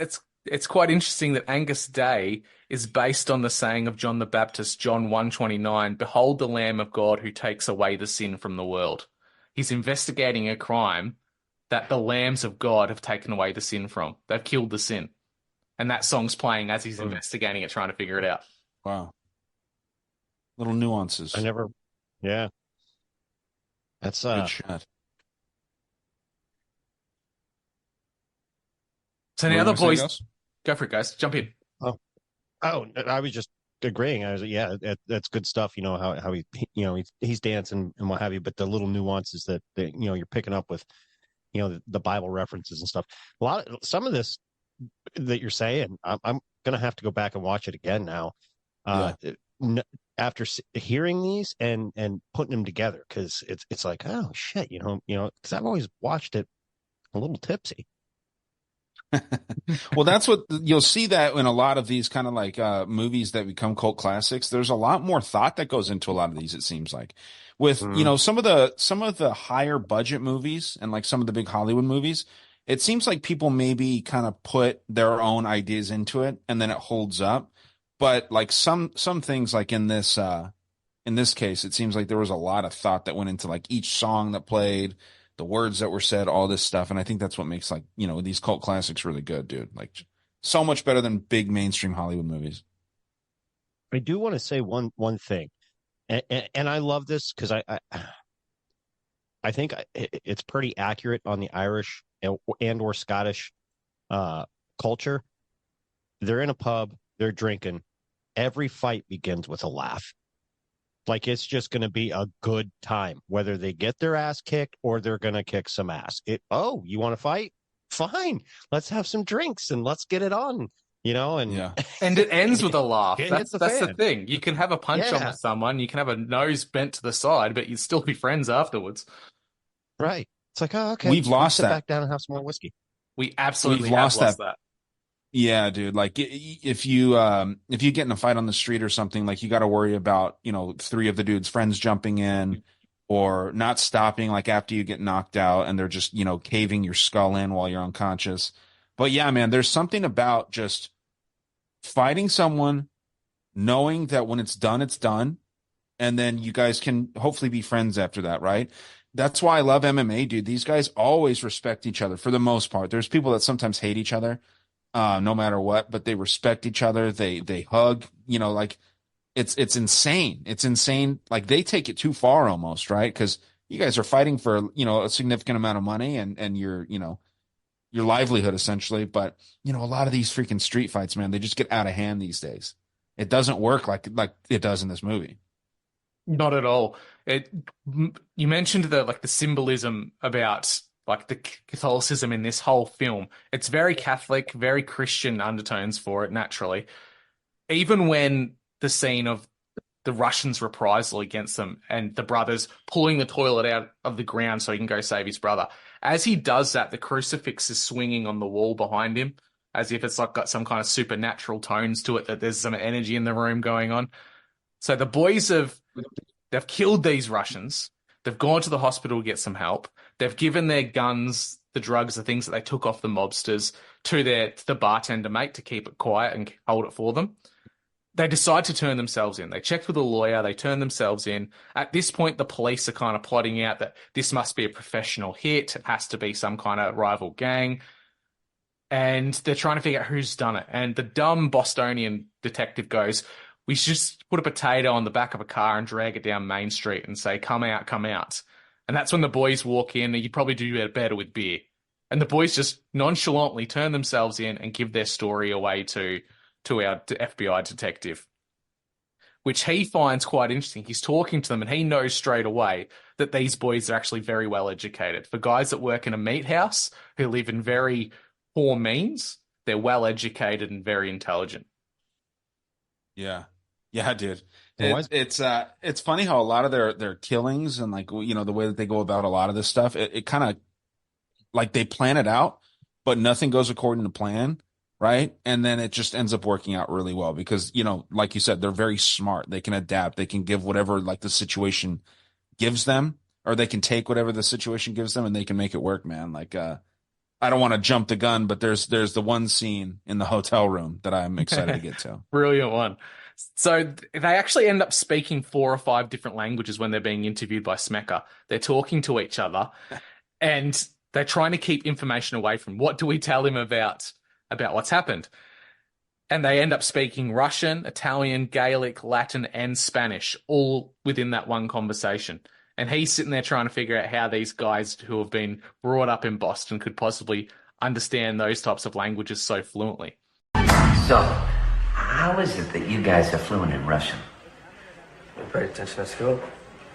interesting that Angus Day is based on the saying of John the Baptist, John 1:29, "Behold the Lamb of God who takes away the sin from the world." He's investigating a crime that the lambs of God have taken away the sin from. They've killed the sin. And that song's playing as he's investigating it, trying to figure it out. Wow. Little nuances. Yeah. That's good shot. So now the boys, go for it, guys. Jump in. Oh, I was just agreeing. I was that's good stuff. You know how he he's dancing and what have you, but the little nuances that you're picking up with, the Bible references and stuff. Some of this that you're saying, I'm gonna have to go back and watch it again now. After hearing these and putting them together, because it's like, oh shit, because I've always watched it a little tipsy. Well, that's what you'll see that in a lot of these kind of like movies that become cult classics. There's a lot more thought that goes into a lot of these, it seems like. With some of the higher budget movies and like some of the big Hollywood movies, it seems like people maybe kind of put their own ideas into it and then it holds up. But like some things, like in this case, it seems like there was a lot of thought that went into like each song that played, the words that were said, all this stuff. And I think that's what makes like, these cult classics really good, dude. Like so much better than big mainstream Hollywood movies. I do want to say one thing. And I love this because I think it's pretty accurate on the Irish and or Scottish culture. They're in a pub, they're drinking. Every fight begins with a laugh. Like it's just going to be a good time, whether they get their ass kicked or they're going to kick some ass. You want to fight? Fine. Let's have some drinks and let's get it on, And it ends with a laugh. That's the thing. You can have a punch on with someone, you can have a nose bent to the side, but you'd still be friends afterwards. Right. It's like, oh, okay. We've lost sit that. back down and have some more whiskey. We absolutely have lost that. Yeah, dude. Like if you get in a fight on the street or something, like you got to worry about, three of the dude's friends jumping in or not stopping like after you get knocked out and they're just, caving your skull in while you're unconscious. But yeah, man, there's something about just fighting someone, knowing that when it's done, and then you guys can hopefully be friends after that, right? That's why I love MMA, dude. These guys always respect each other for the most part. There's people that sometimes hate each other. No matter what, but they respect each other. They hug, like it's insane. It's insane. Like they take it too far almost, right? Because you guys are fighting for, a significant amount of money and your livelihood essentially. But, a lot of these freaking street fights, man, they just get out of hand these days. It doesn't work like it does in this movie. Not at all. You mentioned the symbolism about like the Catholicism in this whole film. It's very Catholic, very Christian undertones for it, naturally. Even when the scene of the Russians' reprisal against them and the brothers pulling the toilet out of the ground so he can go save his brother. As he does that, the crucifix is swinging on the wall behind him, as if it's like got some kind of supernatural tones to it, that there's some energy in the room going on. So the boys they've killed these Russians. They've gone to the hospital to get some help. They've given their guns, the drugs, the things that they took off the mobsters to the bartender mate to keep it quiet and hold it for them. They decide to turn themselves in. They checked with a lawyer. They turn themselves in. At this point, the police are kind of plotting out that this must be a professional hit. It has to be some kind of rival gang. And they're trying to figure out who's done it. And the dumb Bostonian detective goes, we should just put a potato on the back of a car and drag it down Main Street and say, come out, come out. And that's when the boys walk in, and you probably do better with beer. And the boys just nonchalantly turn themselves in and give their story away to our FBI detective, which he finds quite interesting. He's talking to them and he knows straight away that these boys are actually very well educated. For guys that work in a meat house who live in very poor means, they're well educated and very intelligent. Yeah. Yeah, dude. It's funny how a lot of their killings and like, you know, the way that they go about a lot of this stuff, it kind of like they plan it out, but nothing goes according to plan. Right. And then it just ends up working out really well because, you know, like you said, they're very smart. They can adapt. They can give whatever like the situation gives them, or they can take whatever the situation gives them and they can make it work, man. Like, I don't want to jump the gun, but there's the one scene in the hotel room that I'm excited to get to. Brilliant one. So they actually end up speaking 4 or 5 different languages when they're being interviewed by Smecker. They're talking to each other and they're trying to keep information away from what do we tell him about what's happened. And they end up speaking Russian, Italian, Gaelic, Latin, and Spanish, all within that one conversation. And he's sitting there trying to figure out how these guys who have been brought up in Boston could possibly understand those types of languages so fluently. So, how is it that you guys are fluent in Russian? We paid attention at school.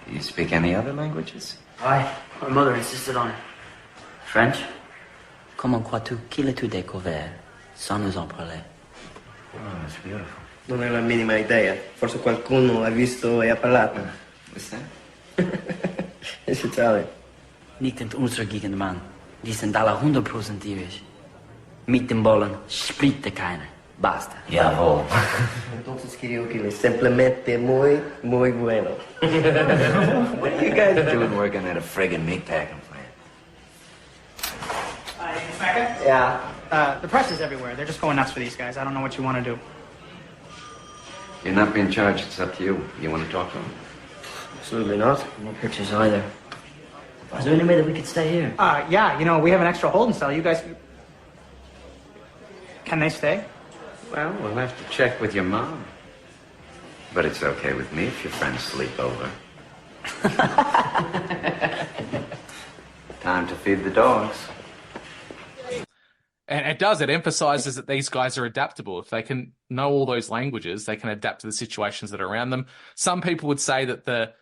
Do you speak any other languages? Aye, our mother insisted on it. French? Comment crois-tu qu'il ait tout découvert sans nous en parler? Oh, that's beautiful. Non hai la minima idea. Forse qualcuno ha visto e ha parlato. What's that? It's Italian. Nicht in unserer Gegend, Mann. Die sind alle 100% irisch. Mit dem Bollen spricht keiner. Basta. Jawohl. Entonces creo que es simplemente muy, muy bueno. What are you guys doing working at a friggin' meatpacking plant? Smecker? Yeah. The press is everywhere. They're just going nuts for these guys. I don't know what you want to do. You're not being charged. It's up to you. You want to talk to him? Absolutely not. No pictures either. Is there any way that we could stay here? Yeah, you know, we have an extra holding cell. You guys... Can they stay? Well, we'll have to check with your mom. But it's okay with me if your friends sleep over. Time to feed the dogs. And it emphasizes that these guys are adaptable. If they can know all those languages, they can adapt to the situations that are around them. Some people would say that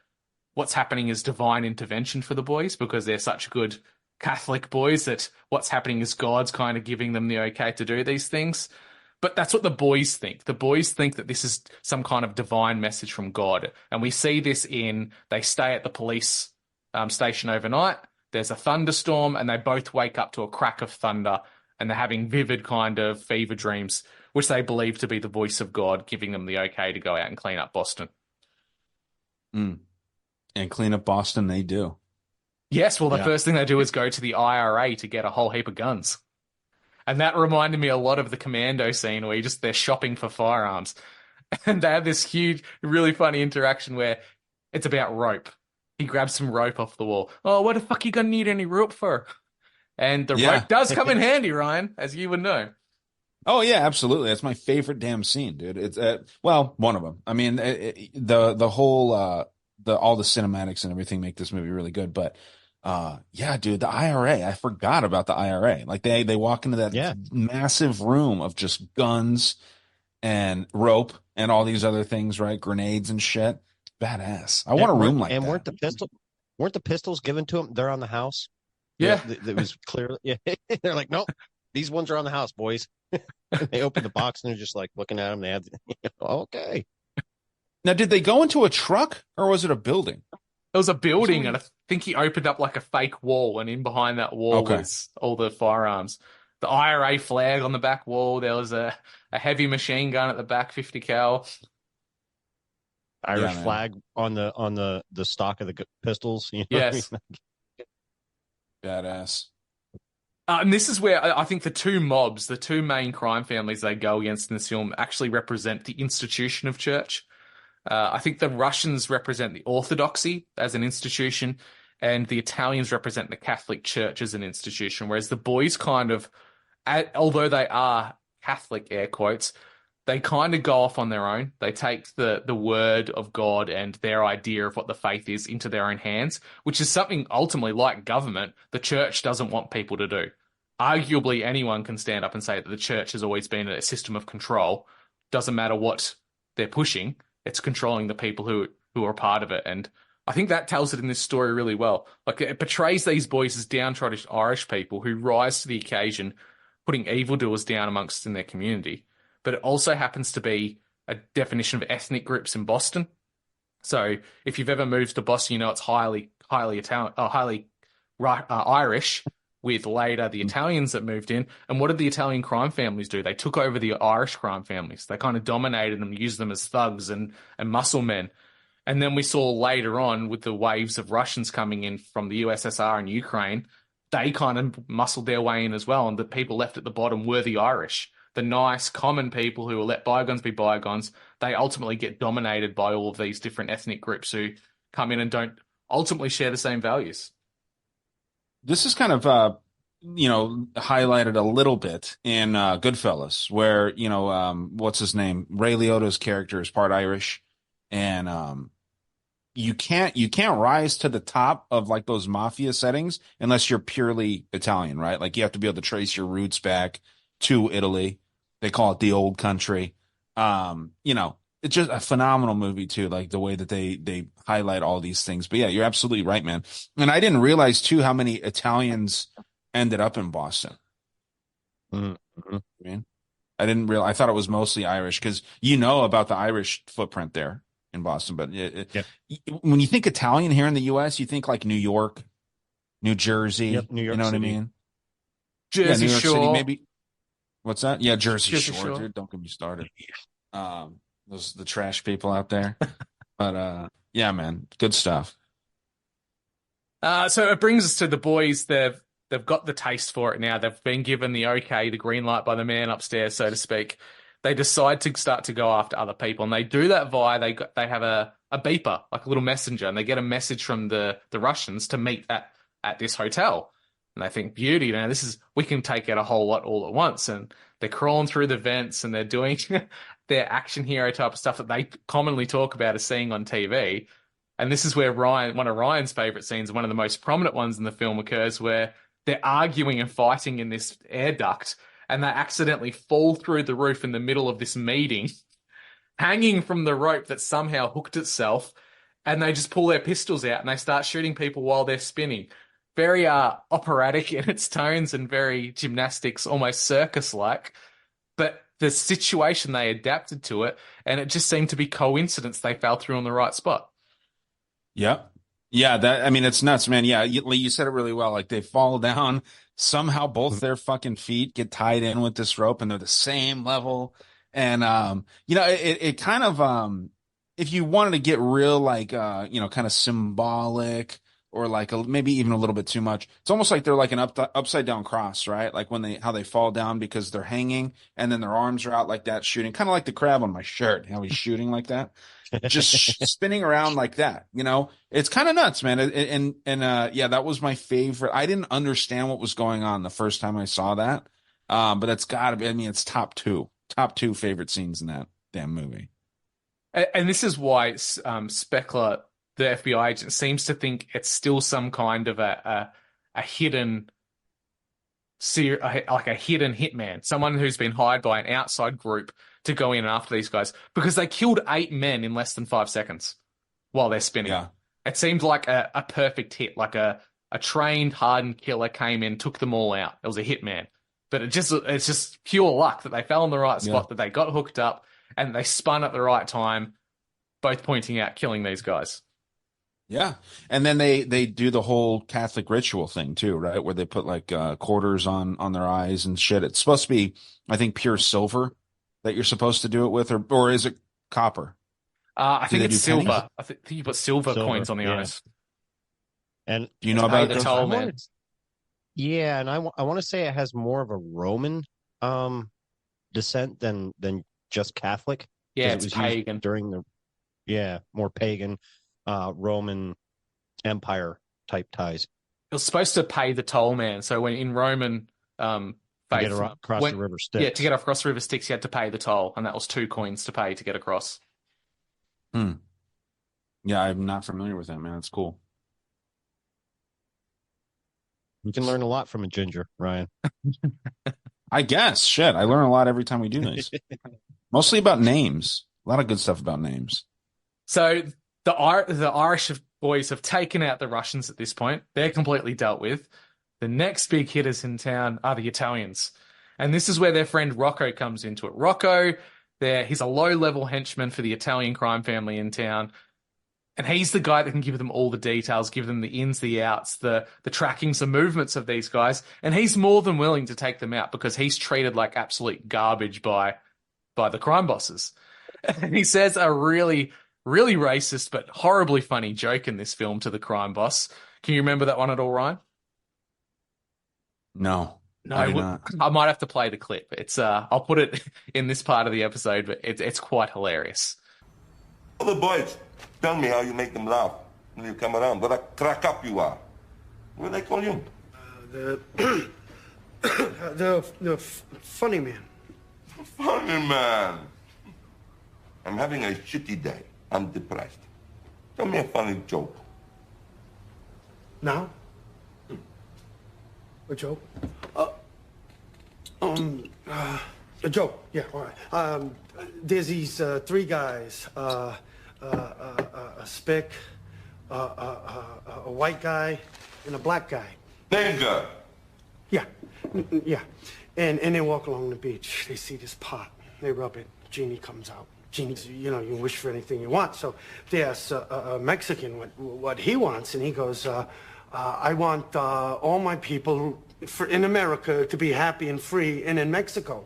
what's happening is divine intervention for the boys because they're such good Catholic boys that what's happening is God's kind of giving them the okay to do these things. But that's what the boys think. The boys think that this is some kind of divine message from God. And we see this they stay at the police station overnight. There's a thunderstorm and they both wake up to a crack of thunder and they're having vivid kind of fever dreams, which they believe to be the voice of God giving them the okay to go out and clean up Boston. And clean up Boston they do. Yes, well, the first thing they do is go to the IRA to get a whole heap of guns. And that reminded me a lot of the Commando scene where they're shopping for firearms. And they have this huge, really funny interaction where it's about rope. He grabs some rope off the wall. Oh, what the fuck you gonna need any rope for? And the rope does come in handy, Ryan, as you would know. Oh yeah, absolutely. That's my favorite damn scene, dude. It's one of them. I mean, the whole all the cinematics and everything make this movie really good. But yeah, dude, the IRA. I forgot about the IRA. Like they walk into that massive room of just guns and rope and all these other things, right? Grenades and shit. Badass. I want a room like that. And weren't the pistols given to them? They're on the house. Yeah, it was clear. Yeah, they're like, nope, these ones are on the house, boys. They open the box and they're just like looking at them. They have, okay. Now, did they go into a truck or was it a building? It was a building, and I think he opened up like a fake wall, and in behind that wall was all the firearms. The IRA flag on the back wall. There was a heavy machine gun at the back, 50 cal. Irish flag on the stock of the pistols. You know yes. What I mean? Badass. And this is where I think the two mobs, the two main crime families they go against in this film actually represent the institution of church. I think the Russians represent the Orthodoxy as an institution, and the Italians represent the Catholic Church as an institution, whereas the boys kind of, although they are Catholic, air quotes, they kind of go off on their own. They take the word of God and their idea of what the faith is into their own hands, which is something ultimately, like government, the church doesn't want people to do. arguably anyone can stand up and say that the church has always been a system of control. Doesn't matter what they're pushing, it's controlling the people who are part of it. And I think that tells it in this story really well. Like, it portrays these boys as downtrodden Irish people who rise to the occasion, putting evildoers down amongst in their community. But it also happens to be a definition of ethnic groups in Boston. So if you've ever moved to Boston, you know it's highly Italian, Irish, with later the Italians that moved in. And what did the Italian crime families do? They took over the Irish crime families. They kind of dominated them, used them as thugs and muscle men. And then we saw later on with the waves of Russians coming in from the USSR and Ukraine, they kind of muscled their way in as well. And the people left at the bottom were the Irish, the nice, common people who will let bygones be bygones. They ultimately get dominated by all of these different ethnic groups who come in and don't ultimately share the same values. This is kind of, highlighted a little bit in Goodfellas, where, what's his name? Ray Liotta's character is part Irish. And you can't rise to the top of like those mafia settings unless you're purely Italian, right? Like you have to be able to trace your roots back to Italy. They call it the old country. It's just a phenomenal movie too, like the way that they highlight all these things. But yeah, you're absolutely right, man. And I didn't realize too how many Italians ended up in Boston. Mm-hmm. I didn't realize. I thought it was mostly Irish because about the Irish footprint there in Boston. But when you think Italian here in the U.S., you think like New York, New Jersey. New York, you know City. What I mean? Jersey New York Shore. City, maybe. What's that? Yeah, Jersey Shore, dude. Don't get me started. Those the trash people out there. But yeah, man, good stuff. So it brings us to the boys. They've got the taste for it now. They've been given the green light by the man upstairs, so to speak. They decide to start to go after other people, and they do that via they have a beeper, like a little messenger, and they get a message from the Russians to meet at this hotel. And they think, beauty, we can take out a whole lot all at once. And they're crawling through the vents and they're doing their action hero type of stuff that they commonly talk about as seeing on TV. And this is where one of Ryan's favorite scenes, one of the most prominent ones in the film, occurs, where they're arguing and fighting in this air duct, and they accidentally fall through the roof in the middle of this meeting, hanging from the rope that somehow hooked itself, and they just pull their pistols out and they start shooting people while they're spinning. Very operatic in its tones and very gymnastics, almost circus-like. But the situation, they adapted to it, and it just seemed to be coincidence they fell through on the right spot. Yep. Yeah, it's nuts, man. Yeah, you said it really well. Like, they fall down, somehow both their fucking feet get tied in with this rope, and they're the same level. And, it kind of, if you wanted to get real, like, kind of symbolic, or like maybe even a little bit too much, it's almost like they're like an upside down cross, right? Like how they fall down because they're hanging, and then their arms are out like that, shooting, kind of like the crab on my shirt, how he's shooting like that. Just spinning around like that, it's kind of nuts, man. And that was my favorite. I didn't understand what was going on the first time I saw that. But that's gotta be, it's top two favorite scenes in that damn movie. And this is why Speckler, the FBI agent, seems to think it's still some kind of a hidden, like a hidden hitman, someone who's been hired by an outside group to go in after these guys, because they killed 8 men in less than 5 seconds while they're spinning. Yeah. It seemed like a perfect hit, like a trained, hardened killer came in, took them all out. It was a hitman. But it's just pure luck that they fell in the right spot, that they got hooked up, and they spun at the right time, both pointing out killing these guys. Yeah. And then they do the whole Catholic ritual thing too, right? Where they put like quarters on their eyes and shit. It's supposed to be, I think, pure silver that you're supposed to do it with, or is it copper? I think it's silver. Pennies? I think you put silver coins on the eyes. And do you know about the toll man? Yeah, and I want to say it has more of a Roman descent than just Catholic. Yeah, it was pagan during more pagan Roman Empire type ties. It was supposed to pay the toll man. So when in Roman faith, to get across the river Styx. Yeah, to get across the river Styx, you had to pay the toll, and that was 2 coins to pay to get across. Yeah, I'm not familiar with that, man. That's cool. You can learn a lot from a ginger, Ryan. I guess. Shit, I learn a lot every time we do this. Mostly about names. A lot of good stuff about names. So the Irish boys have taken out the Russians at this point. They're completely dealt with. The next big hitters in town are the Italians. And this is where their friend Rocco comes into it. Rocco, he's a low-level henchman for the Italian crime family in town. And he's the guy that can give them all the details, give them the ins, the outs, the trackings, the movements of these guys. And he's more than willing to take them out because he's treated like absolute garbage by the crime bosses. And he says a really, really racist but horribly funny joke in this film to the crime boss. Can you remember that one at all, Ryan? No. No, I might have to play the clip. It's I'll put it in this part of the episode, but it's quite hilarious. Other boys, tell me how you make them laugh when you come around. What a crack up you are. What do they call you? The funny man. Funny man. I'm having a shitty day. I'm depressed. Tell me a funny joke. Now? A joke? A joke, yeah, all right. There's these three guys, a spick, a white guy, and a black guy. Nigger. Yeah, yeah. And they walk along the beach. They see this pot. They rub it. Genie comes out. Genie's, you know, you wish for anything you want. So they ask a Mexican what he wants, and he goes, I want all my people in America to be happy and free and in Mexico.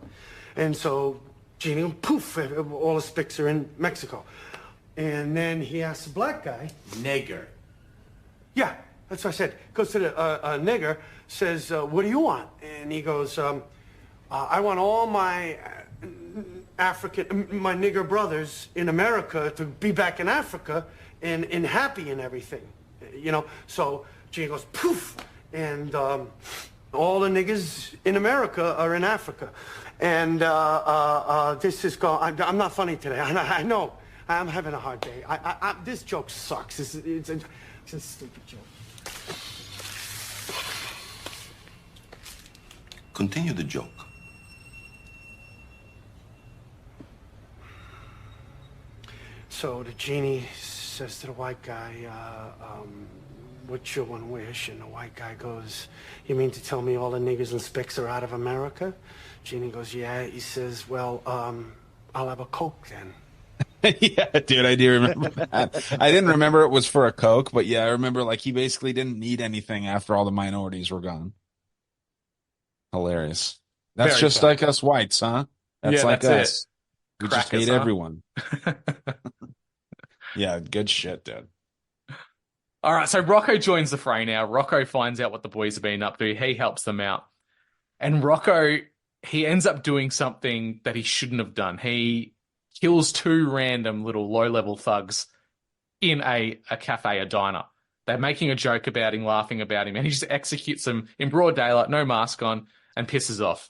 And so Genie, poof, all the spicks are in Mexico. And then he asks the black guy. Nigger. Yeah, that's what I said. Goes to the nigger, says, what do you want? And he goes, I want all my my nigger brothers in America to be back in Africa and happy and everything. You know, so Genie goes, poof, and all the niggas in America are in Africa. And this is going, I'm not funny today. I know. I'm having a hard day. This joke sucks. It's a stupid joke. Continue the joke. So the Genie says to the white guy, what's your one wish? And the white guy goes, you mean to tell me all the niggers and spicks are out of America? Genie goes, yeah. He says, well, I'll have a Coke then. Yeah, dude, I do remember that. I didn't remember it was for a Coke, but yeah, I remember like he basically didn't need anything after all the minorities were gone. Hilarious. That's Very just funny. like us whites, huh? That's Yeah, like that's us. it. We just Crackers, hate huh? everyone. Yeah, good shit, dude. All right, so Rocco joins the fray now. Rocco finds out what the boys have been up to. He helps them out. And Rocco, he ends up doing something that he shouldn't have done. He kills two random little low-level thugs in a cafe, a diner. They're making a joke about him, laughing about him, and he just executes them in broad daylight, no mask on, and pisses off,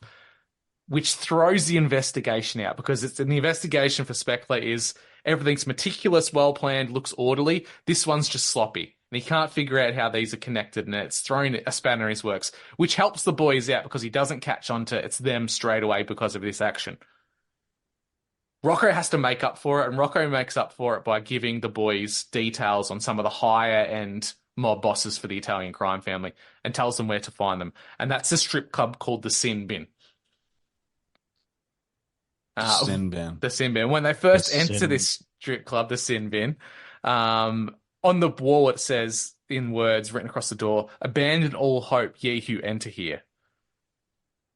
which throws the investigation out because the investigation for Speckler is everything's meticulous, well-planned, looks orderly. This one's just sloppy, and he can't figure out how these are connected, and it's thrown a spanner in his works, which helps the boys out because he doesn't catch on to it's them straight away because of this action. Rocco has to make up for it, and Rocco makes up for it by giving the boys details on some of the higher-end mob bosses for the Italian crime family and tells them where to find them. And that's a strip club called the Sin Bin. Sin Bin. The Sin Bin. When they first enter this strip club, the Sin Bin, on the wall it says, in words written across the door, abandon all hope, ye who enter here.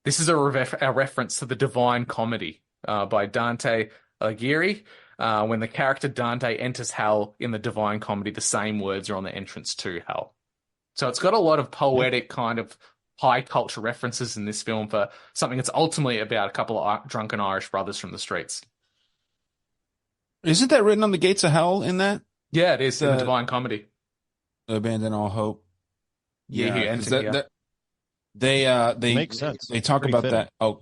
This is a reference to the Divine Comedy by Dante Alighieri. When the character Dante enters hell in the Divine Comedy, the same words are on the entrance to hell. So it's got a lot of poetic kind of high culture references in this film for something that's ultimately about a couple of drunken Irish brothers from the streets. Isn't that written on the gates of hell in that? Yeah, it is in the Divine Comedy. Abandon all hope. Yeah, who enter here. They Makes sense. They talk Pretty about fitting. that. Oh,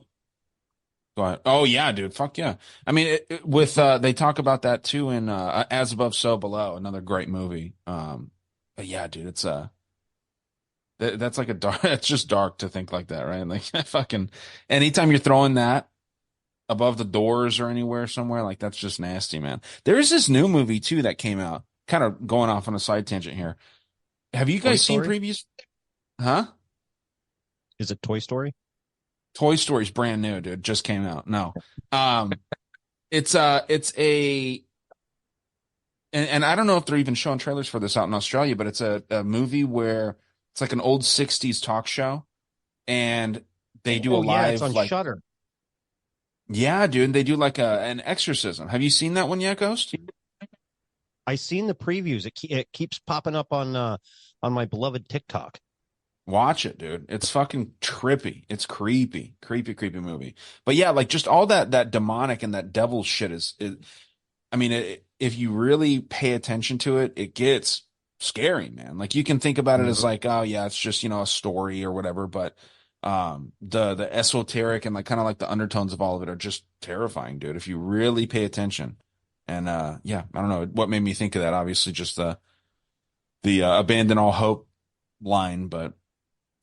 go ahead. Oh yeah, dude. Fuck yeah. I mean, they talk about that too in As Above, So Below, another great movie. But yeah, dude, it's That's like a dark. It's just dark to think like that, right? Like fucking. Anytime you're throwing that above the doors or anywhere somewhere, like that's just nasty, man. There's this new movie too that came out. Kind of going off on a side tangent here. Have you guys seen previews? Huh? Is it Toy Story? Toy Story's brand new, dude. Just came out. No. It's a and I don't know if they're even showing trailers for this out in Australia, but it's a movie where it's like an old 60s talk show and they do a live it's on like Shudder. Yeah, dude, they do like an exorcism. Have you seen that one yet, Ghost? I seen the previews. It keeps popping up on my beloved TikTok. Watch it, dude. It's fucking trippy. It's creepy movie. But yeah, like just all that demonic and that devil shit if you really pay attention to it, it gets scary, man. Like you can think about it as like, oh yeah, it's just, a story or whatever, but the esoteric and like kind of like the undertones of all of it are just terrifying, dude, if you really pay attention. And yeah, I don't know what made me think of that. Obviously just the abandon all hope line, but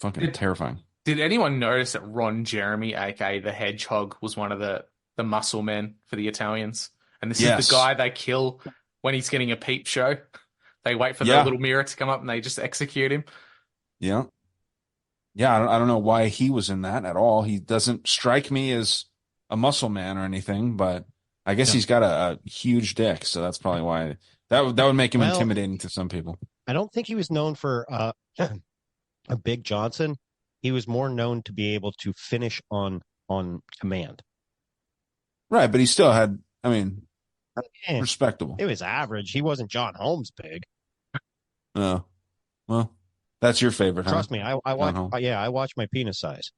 fucking terrifying. Did anyone notice that Ron Jeremy, aka the Hedgehog, was one of the muscle men for the Italians? And this is the guy they kill when he's getting a peep show. They wait for the little mirror to come up and they just execute him. Yeah. Yeah, I don't know why he was in that at all. He doesn't strike me as a muscle man or anything, but I guess he's got a huge dick, so that's probably why that would make him intimidating to some people. I don't think he was known for a big Johnson. He was more known to be able to finish on command. Right, but he still had, respectable. It was average. He wasn't John Holmes big. Oh, well, that's your favorite, huh? Trust me, I watch my penis size.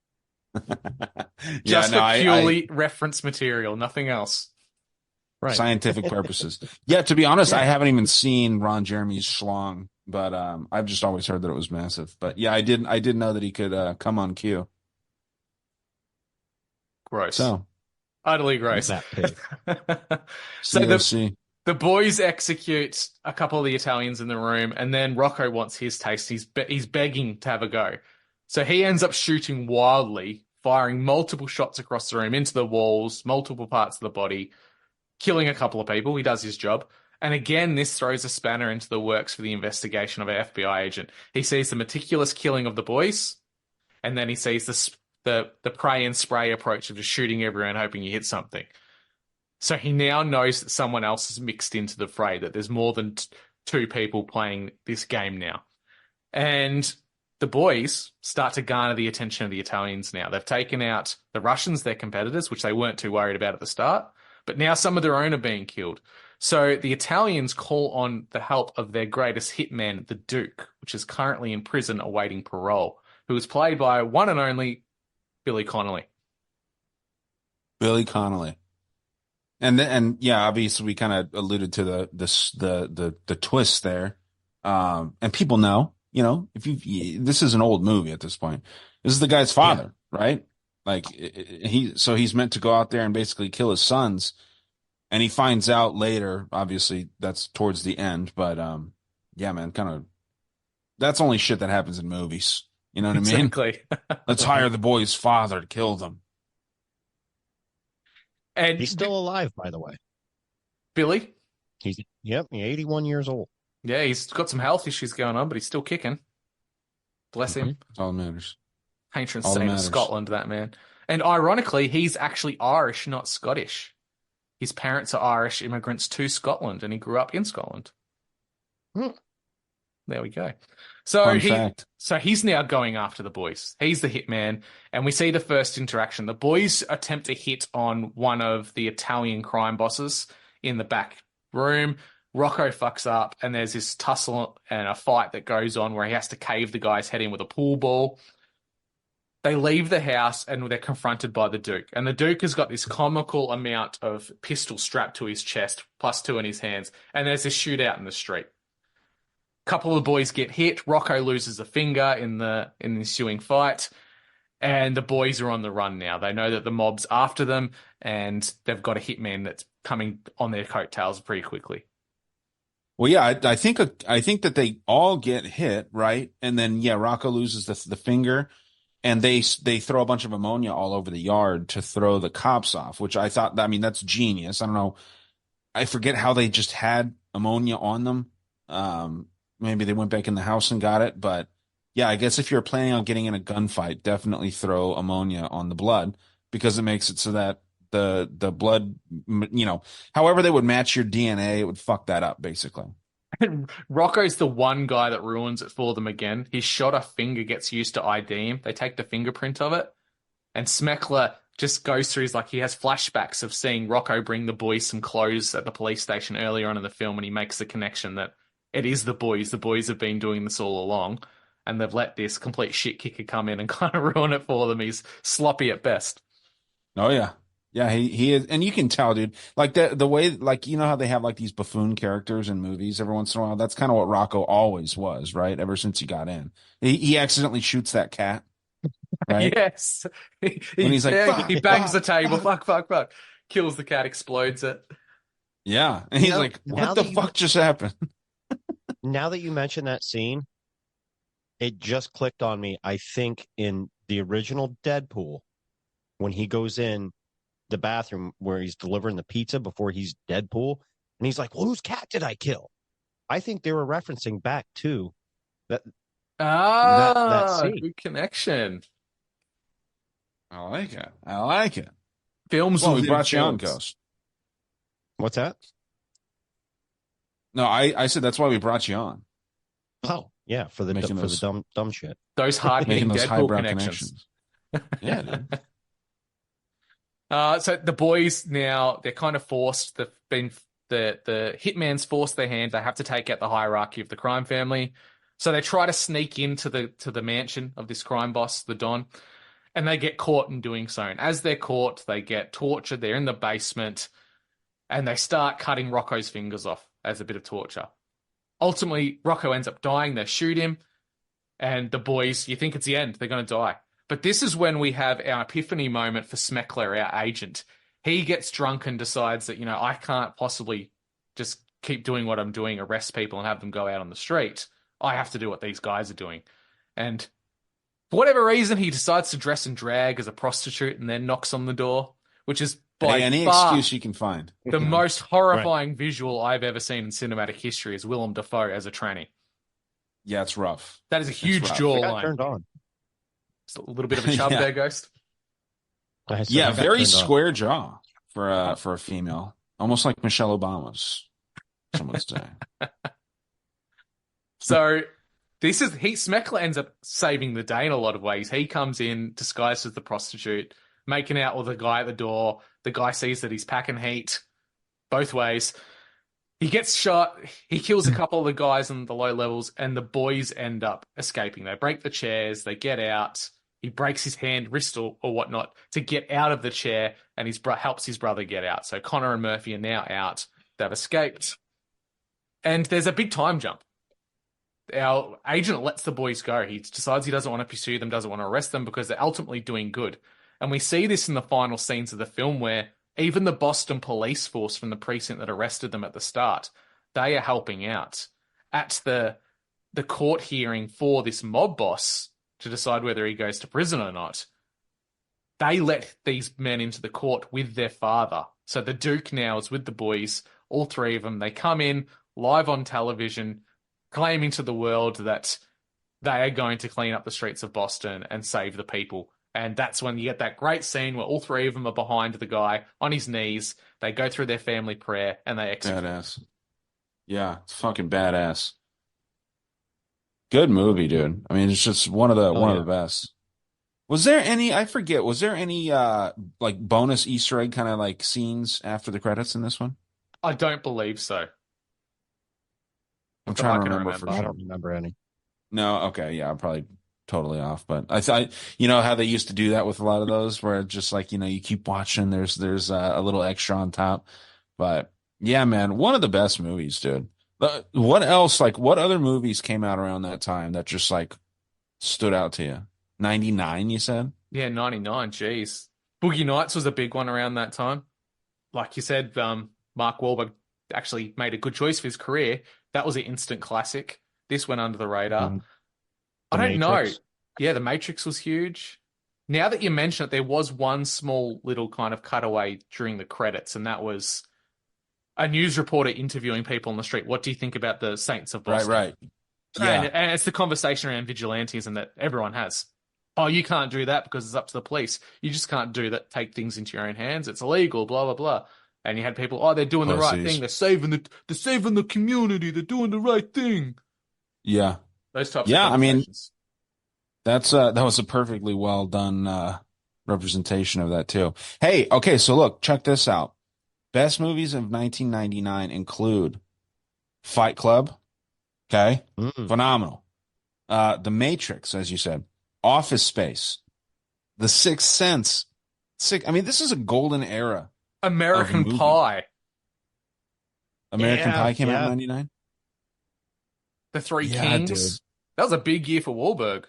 Just for purely reference material, nothing else. Right. Scientific purposes. Yeah, to be honest, I haven't even seen Ron Jeremy's schlong, but I've just always heard that it was massive. But yeah, I did know that he could come on cue. Gross. So utterly gross. That pig. So the boys execute a couple of the Italians in the room, and then Rocco wants his taste. He's begging to have a go. So he ends up shooting wildly, firing multiple shots across the room, into the walls, multiple parts of the body, killing a couple of people. He does his job. And again, this throws a spanner into the works for the investigation of an FBI agent. He sees the meticulous killing of the boys, and then he sees the pray and spray approach of just shooting everyone, hoping you hit something. So he now knows that someone else is mixed into the fray, that there's more than two people playing this game now. And the boys start to garner the attention of the Italians now. They've taken out the Russians, their competitors, which they weren't too worried about at the start. But now some of their own are being killed. So the Italians call on the help of their greatest hitman, the Duke, which is currently in prison awaiting parole, who is played by one and only Billy Connolly. Billy Connolly. And yeah, obviously we kind of alluded to the twist there. And people know, this is an old movie at this point. This is the guy's father, right? Like he's meant to go out there and basically kill his sons, and he finds out later. Obviously, that's towards the end, but yeah, man, kind of. That's only shit that happens in movies. You know what I mean? Exactly. Let's hire the boy's father to kill them. And he's still alive, by the way. Billy? He's 81 years old. Yeah, he's got some health issues going on, but he's still kicking. Bless him. That's all that matters. Patron saint of Scotland, that man. And ironically, he's actually Irish, not Scottish. His parents are Irish immigrants to Scotland, and he grew up in Scotland. There we go. So he's now going after the boys. He's the hitman, and we see the first interaction. The boys attempt to hit on one of the Italian crime bosses in the back room. Rocco fucks up, and there's this tussle and a fight that goes on where he has to cave the guy's head in with a pool ball. They leave the house and they're confronted by the Duke. And the Duke has got this comical amount of pistol strapped to his chest, plus 2 in his hands. And there's this shootout in the street. A couple of the boys get hit. Rocco loses a finger in the ensuing fight. And the boys are on the run now. They know that the mob's after them, and they've got a hitman that's coming on their coattails pretty quickly. Well, yeah, I think that they all get hit, right? And then yeah, Rocco loses the finger, and they throw a bunch of ammonia all over the yard to throw the cops off, which I thought, I mean, that's genius. I don't know. I forget how they just had ammonia on them. Maybe they went back in the house and got it, but yeah, I guess if you're planning on getting in a gunfight, definitely throw ammonia on the blood because it makes it so that the blood, however they would match your DNA, it would fuck that up basically. Rocco's the one guy that ruins it for them again. His shot a finger gets used to ID him. They take the fingerprint of it, and Smecker just goes through he has flashbacks of seeing Rocco bring the boys some clothes at the police station earlier on in the film, and he makes the connection that it is the boys. The boys have been doing this all along, and they've let this complete shit kicker come in and kind of ruin it for them. He's sloppy at best. Oh yeah. Yeah, he is, and you can tell, dude. Like the way, like how they have like these buffoon characters in movies every once in a while. That's kind of what Rocco always was, right? Ever since he got in, he accidentally shoots that cat, right? Yes, he's like, he bangs the table, fuck, kills the cat, explodes it. Yeah, and he's like, what the fuck just happened? Now that you mention that scene, it just clicked on me. I think in the original Deadpool, when he goes in the bathroom where he's delivering the pizza before he's Deadpool, and he's like, well, whose cat did I kill? I think they were referencing back to that scene. Good connection. I like it. Films we brought you on, Ghost. What's that? No, I said that's why we brought you on. Oh yeah, for the dumb shit. Those hard making those highbrow connections. Yeah, dude. So the boys now, they're kind of forced. The hitman's forced their hand. They have to take out the hierarchy of the crime family. So they try to sneak into the mansion of this crime boss, the Don, and they get caught in doing so. And as they're caught, they get tortured. They're in the basement, and they start cutting Rocco's fingers off as a bit of torture. Ultimately, Rocco ends up dying. They shoot him, and the boys, you think it's the end. They're going to die. But this is when we have our epiphany moment for Smecker, our agent. He gets drunk and decides that, I can't possibly just keep doing what I'm doing, arrest people and have them go out on the street. I have to do what these guys are doing. And for whatever reason, he decides to dress and drag as a prostitute and then knocks on the door, which is by any far excuse you can find. The most horrifying visual I've ever seen in cinematic history is Willem Dafoe as a tranny. Yeah, it's rough. That is a huge jawline. Turned on. A little bit of a chub there, Ghost. Yeah, very square jaw for a female, almost like Michelle Obama's. Some would say. So Smecker ends up saving the day in a lot of ways. He comes in disguised as the prostitute, making out with the guy at the door. The guy sees that he's packing heat both ways. He gets shot. He kills a couple of the guys in the low levels, and the boys end up escaping. They break the chairs. They get out. He breaks his hand, wrist, or whatnot to get out of the chair, and helps his brother get out. So Connor and Murphy are now out. They've escaped. And there's a big time jump. Our agent lets the boys go. He decides he doesn't want to pursue them, doesn't want to arrest them because they're ultimately doing good. And we see this in the final scenes of the film where even the Boston police force from the precinct that arrested them at the start, they are helping out. At the court hearing for this mob boss to decide whether he goes to prison or not, they let these men into the court with their father. So the Duke now is with the boys, all three of them. They come in live on television, claiming to the world that they are going to clean up the streets of Boston and save the people. And that's when you get that great scene where all three of them are behind the guy on his knees. They go through their family prayer and they execute. Badass. Yeah, it's fucking badass. Good movie, dude. I mean, it's just one of the best. Was there any, I forget, was there any like bonus Easter egg kind of like scenes after the credits in this one? I don't believe so. I'm trying to remember for sure. I don't remember any. No, okay, yeah, I'm probably totally off, but I thought, you know how they used to do that with a lot of those where it's just like, you keep watching, there's a little extra on top. But yeah, man, one of the best movies, dude. What else, like what other movies came out around that time that just like stood out to you? 99, you said? Yeah, 99, jeez. Boogie Nights was a big one around that time. Like you said, Mark Wahlberg actually made a good choice for his career. That was an instant classic. This went under the radar. The I don't Matrix. know. Yeah, The Matrix was huge. Now that you mention it, there was one small little kind of cutaway during the credits, and that was a news reporter interviewing people on the street. What do you think about the Saints of Boston? Right. Yeah. And it's the conversation around vigilantism that everyone has. Oh, you can't do that because it's up to the police. You just can't do that, take things into your own hands. It's illegal, blah, blah, blah. And you had people, oh, they're doing the right thing. They're saving the community. They're doing the right thing. Yeah. Those types of conversations. That was a perfectly well done representation of that too. Hey, okay, so look, check this out. Best movies of 1999 include Fight Club, okay, phenomenal. The Matrix, as you said, Office Space, The Sixth Sense. This is a golden era. American Pie. American Pie came out in 99. The Three Kings. Dude. That was a big year for Wahlberg.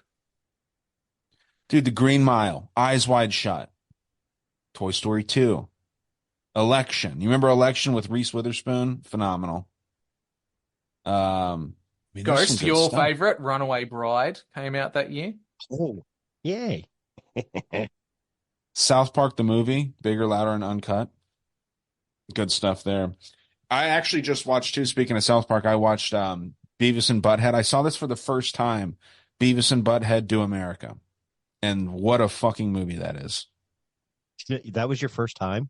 Dude, The Green Mile, Eyes Wide Shut, Toy Story 2, Election. You remember Election with Reese Witherspoon? Phenomenal. Ghost, your favorite, Runaway Bride, came out that year. Oh, yay. South Park, the movie, bigger, louder, and uncut. Good stuff there. I actually just watched, too, speaking of South Park, I watched Beavis and Butthead. I saw this for the first time, Beavis and Butthead Do America. And what a fucking movie that is. That was your first time?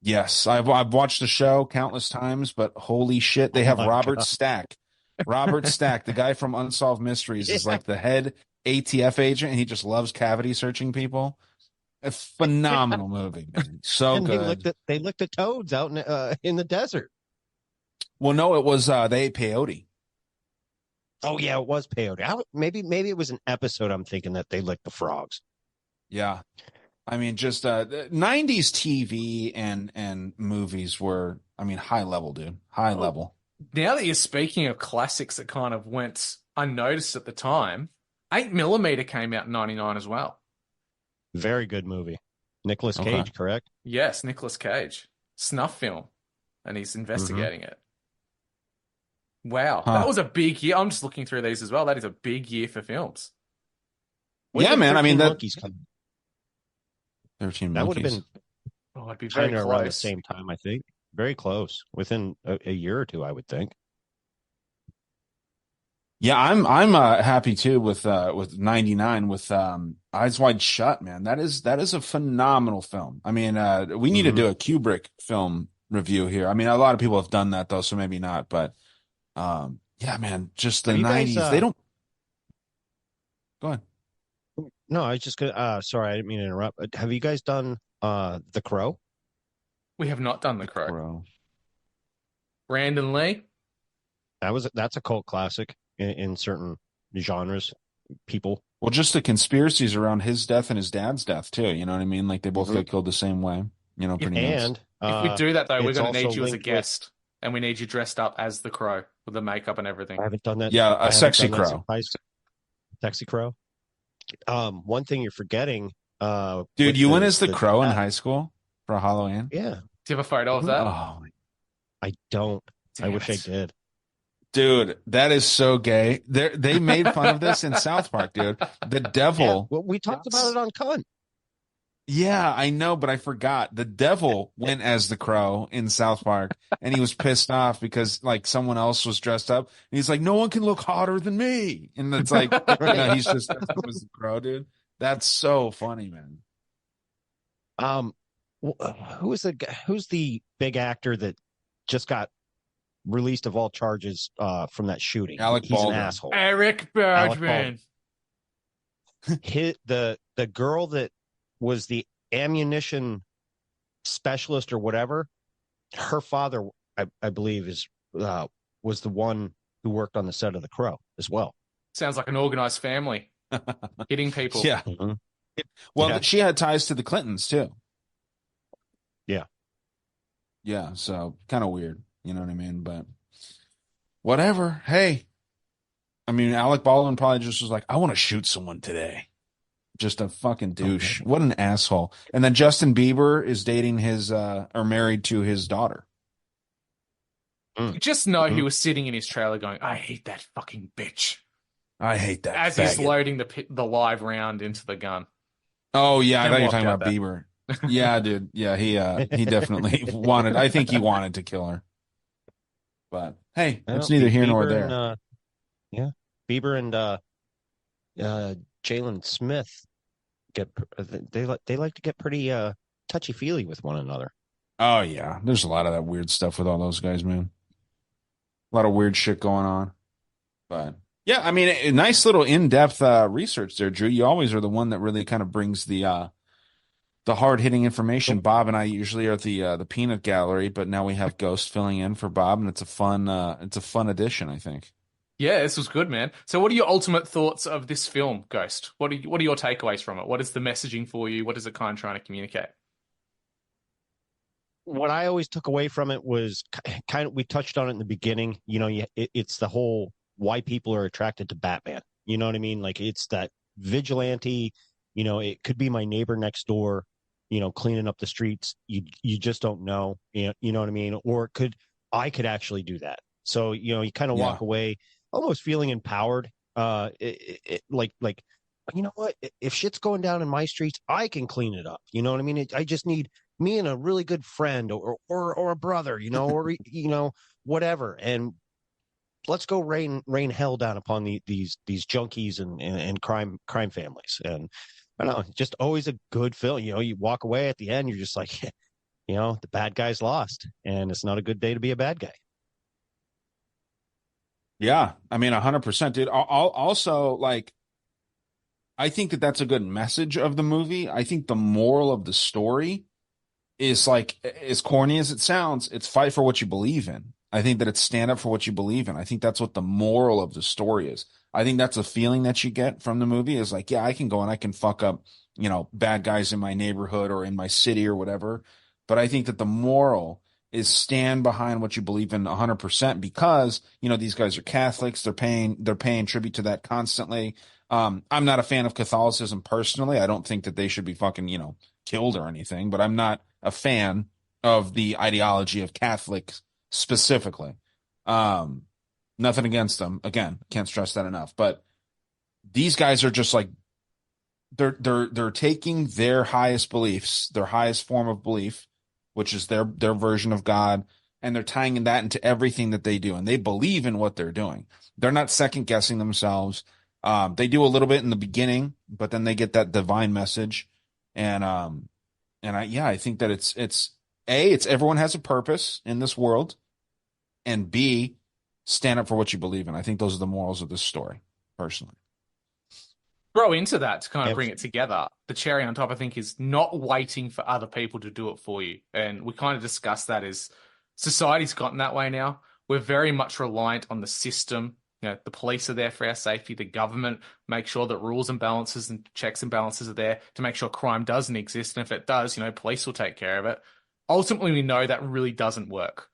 Yes. I've watched the show countless times, but holy shit, they have Robert Stack. Robert Stack, the guy from Unsolved Mysteries, is like the head ATF agent, and he just loves cavity searching people. A phenomenal movie, man. So and good. They looked at toads out in the desert. Well, no, it was they ate peyote. Oh yeah, it was peyote. Maybe it was an episode. I'm thinking that they licked the frogs. Yeah, I mean, just 90s TV and movies were, high level, dude, high level. Now that you're speaking of classics that kind of went unnoticed at the time, 8mm came out in 99 as well. Very good movie. Nicolas Cage, correct? Yes, Nicolas Cage. Snuff film, and he's investigating it. Wow, that was a big year. I'm just looking through these as well. That is a big year for films. Yeah, man. 13 Monkeys coming? 13 Monkeys. That would have been I'd be very close. Around the same time, I think. Very close. Within a year or two, I would think. Yeah, I'm happy too with 99 with Eyes Wide Shut, man. That is a phenomenal film. We need to do a Kubrick film review here. A lot of people have done that though, so maybe not, but yeah, man, just the 90s. They don't go ahead. No, I was just gonna sorry, I didn't mean to interrupt. Have you guys done The Crow? We have not done The Crow. Brandon Lee? That's a cult classic in certain genres, people. Well, just the conspiracies around his death and his dad's death too. You know what I mean? Like they both got killed the same way. Pretty much. If we do that though, we're going to need you as a guest, and we need you dressed up as the Crow with the makeup and everything. I haven't done that. Yeah, a sexy crow. Sexy crow. One thing you're forgetting, dude. You went as the Crow in high school for Halloween. Yeah. Do you have a photo of that? Oh, I don't. I wish I did. Dude, that is so gay. They made fun of this in South Park, dude. The devil. Yeah, well, we talked about it on Cunt. Yeah, I know, but I forgot. The devil went as the Crow in South Park, and he was pissed off because like someone else was dressed up. And he's like, "No one can look hotter than me." And it's like, he's just was the Crow, dude. That's so funny, man. Who's the big actor that just got released of all charges from that shooting? He's Baldwin. An asshole. Eric Bergman. The girl that was the ammunition specialist or whatever, her father, I believe, was the one who worked on the set of The Crow as well. Sounds like an organized family. Hitting people. Yeah. Mm-hmm. Well, she had ties to the Clintons too. Yeah. Yeah, so kind of weird. You know what I mean? But whatever. Hey, Alec Baldwin probably just was like, I want to shoot someone today. Just a fucking douche. Okay. What an asshole. And then Justin Bieber is dating his, or married to his daughter. You just know he was sitting in his trailer going, I hate that fucking bitch. I hate that As faggot. he's loading the live round into the gun. Oh, yeah, I Ken thought you were walked talking out about there. Bieber. Yeah, dude. Yeah, he definitely wanted, I think he wanted to kill her. But, hey, it's neither here nor there. And, Bieber and Jalen Smith they like to get pretty touchy-feely with one another. Oh, yeah. There's a lot of that weird stuff with all those guys, man. A lot of weird shit going on. But, yeah, I mean, a nice little in-depth research there, Drew. You always are the one that really kind of brings the hard-hitting information. Bob and I usually are at the peanut gallery, but now we have Ghost filling in for Bob, and it's a fun addition, I think. Yeah, this was good, man. So what are your ultimate thoughts of this film, Ghost? What are your takeaways from it? What is the messaging for you? What is it kind of trying to communicate? What I always took away from it was kind of, we touched on it in the beginning, it's the whole why people are attracted to Batman. You know what I mean? Like, it's that vigilante, it could be my neighbor next door, cleaning up the streets. You just don't know, you know what I mean? Or I could actually do that. So, you kind of walk away almost feeling empowered. Like, you know what? If shit's going down in my streets, I can clean it up. You know what I mean? I just need me and a really good friend or a brother, or, whatever. And let's go rain hell down upon these junkies and crime families. And I don't know, just always a good film. You walk away at the end, you're just like, the bad guy's lost, and it's not a good day to be a bad guy. Yeah, I mean, 100%, dude. Also, like, I think that's a good message of the movie. I think the moral of the story is, like, as corny as it sounds, it's fight for what you believe in. I think that it's stand up for what you believe in. I think that's what the moral of the story is. I think that's a feeling that you get from the movie is like, yeah, I can go and I can fuck up, bad guys in my neighborhood or in my city or whatever. But I think that the moral is stand behind what you believe in 100% because, these guys are Catholics. They're paying tribute to that constantly. I'm not a fan of Catholicism personally. I don't think that they should be fucking, killed or anything, but I'm not a fan of the ideology of Catholics specifically. Nothing against them. Again, can't stress that enough, but these guys are just like, they're taking their highest beliefs, their highest form of belief, which is their version of God, and they're tying that into everything that they do, and they believe in what they're doing. They're not second guessing themselves. They do a little bit in the beginning, but then they get that divine message, and I think that it's everyone has a purpose in this world, and B, stand up for what you believe in. I think those are the morals of this story, personally. Throw into that to kind of bring it together. The cherry on top, I think, is not waiting for other people to do it for you. And we kind of discussed that as society's gotten that way now. We're very much reliant on the system. The police are there for our safety. The government makes sure that rules and balances and checks and balances are there to make sure crime doesn't exist. And if it does, police will take care of it. Ultimately, we know that really doesn't work.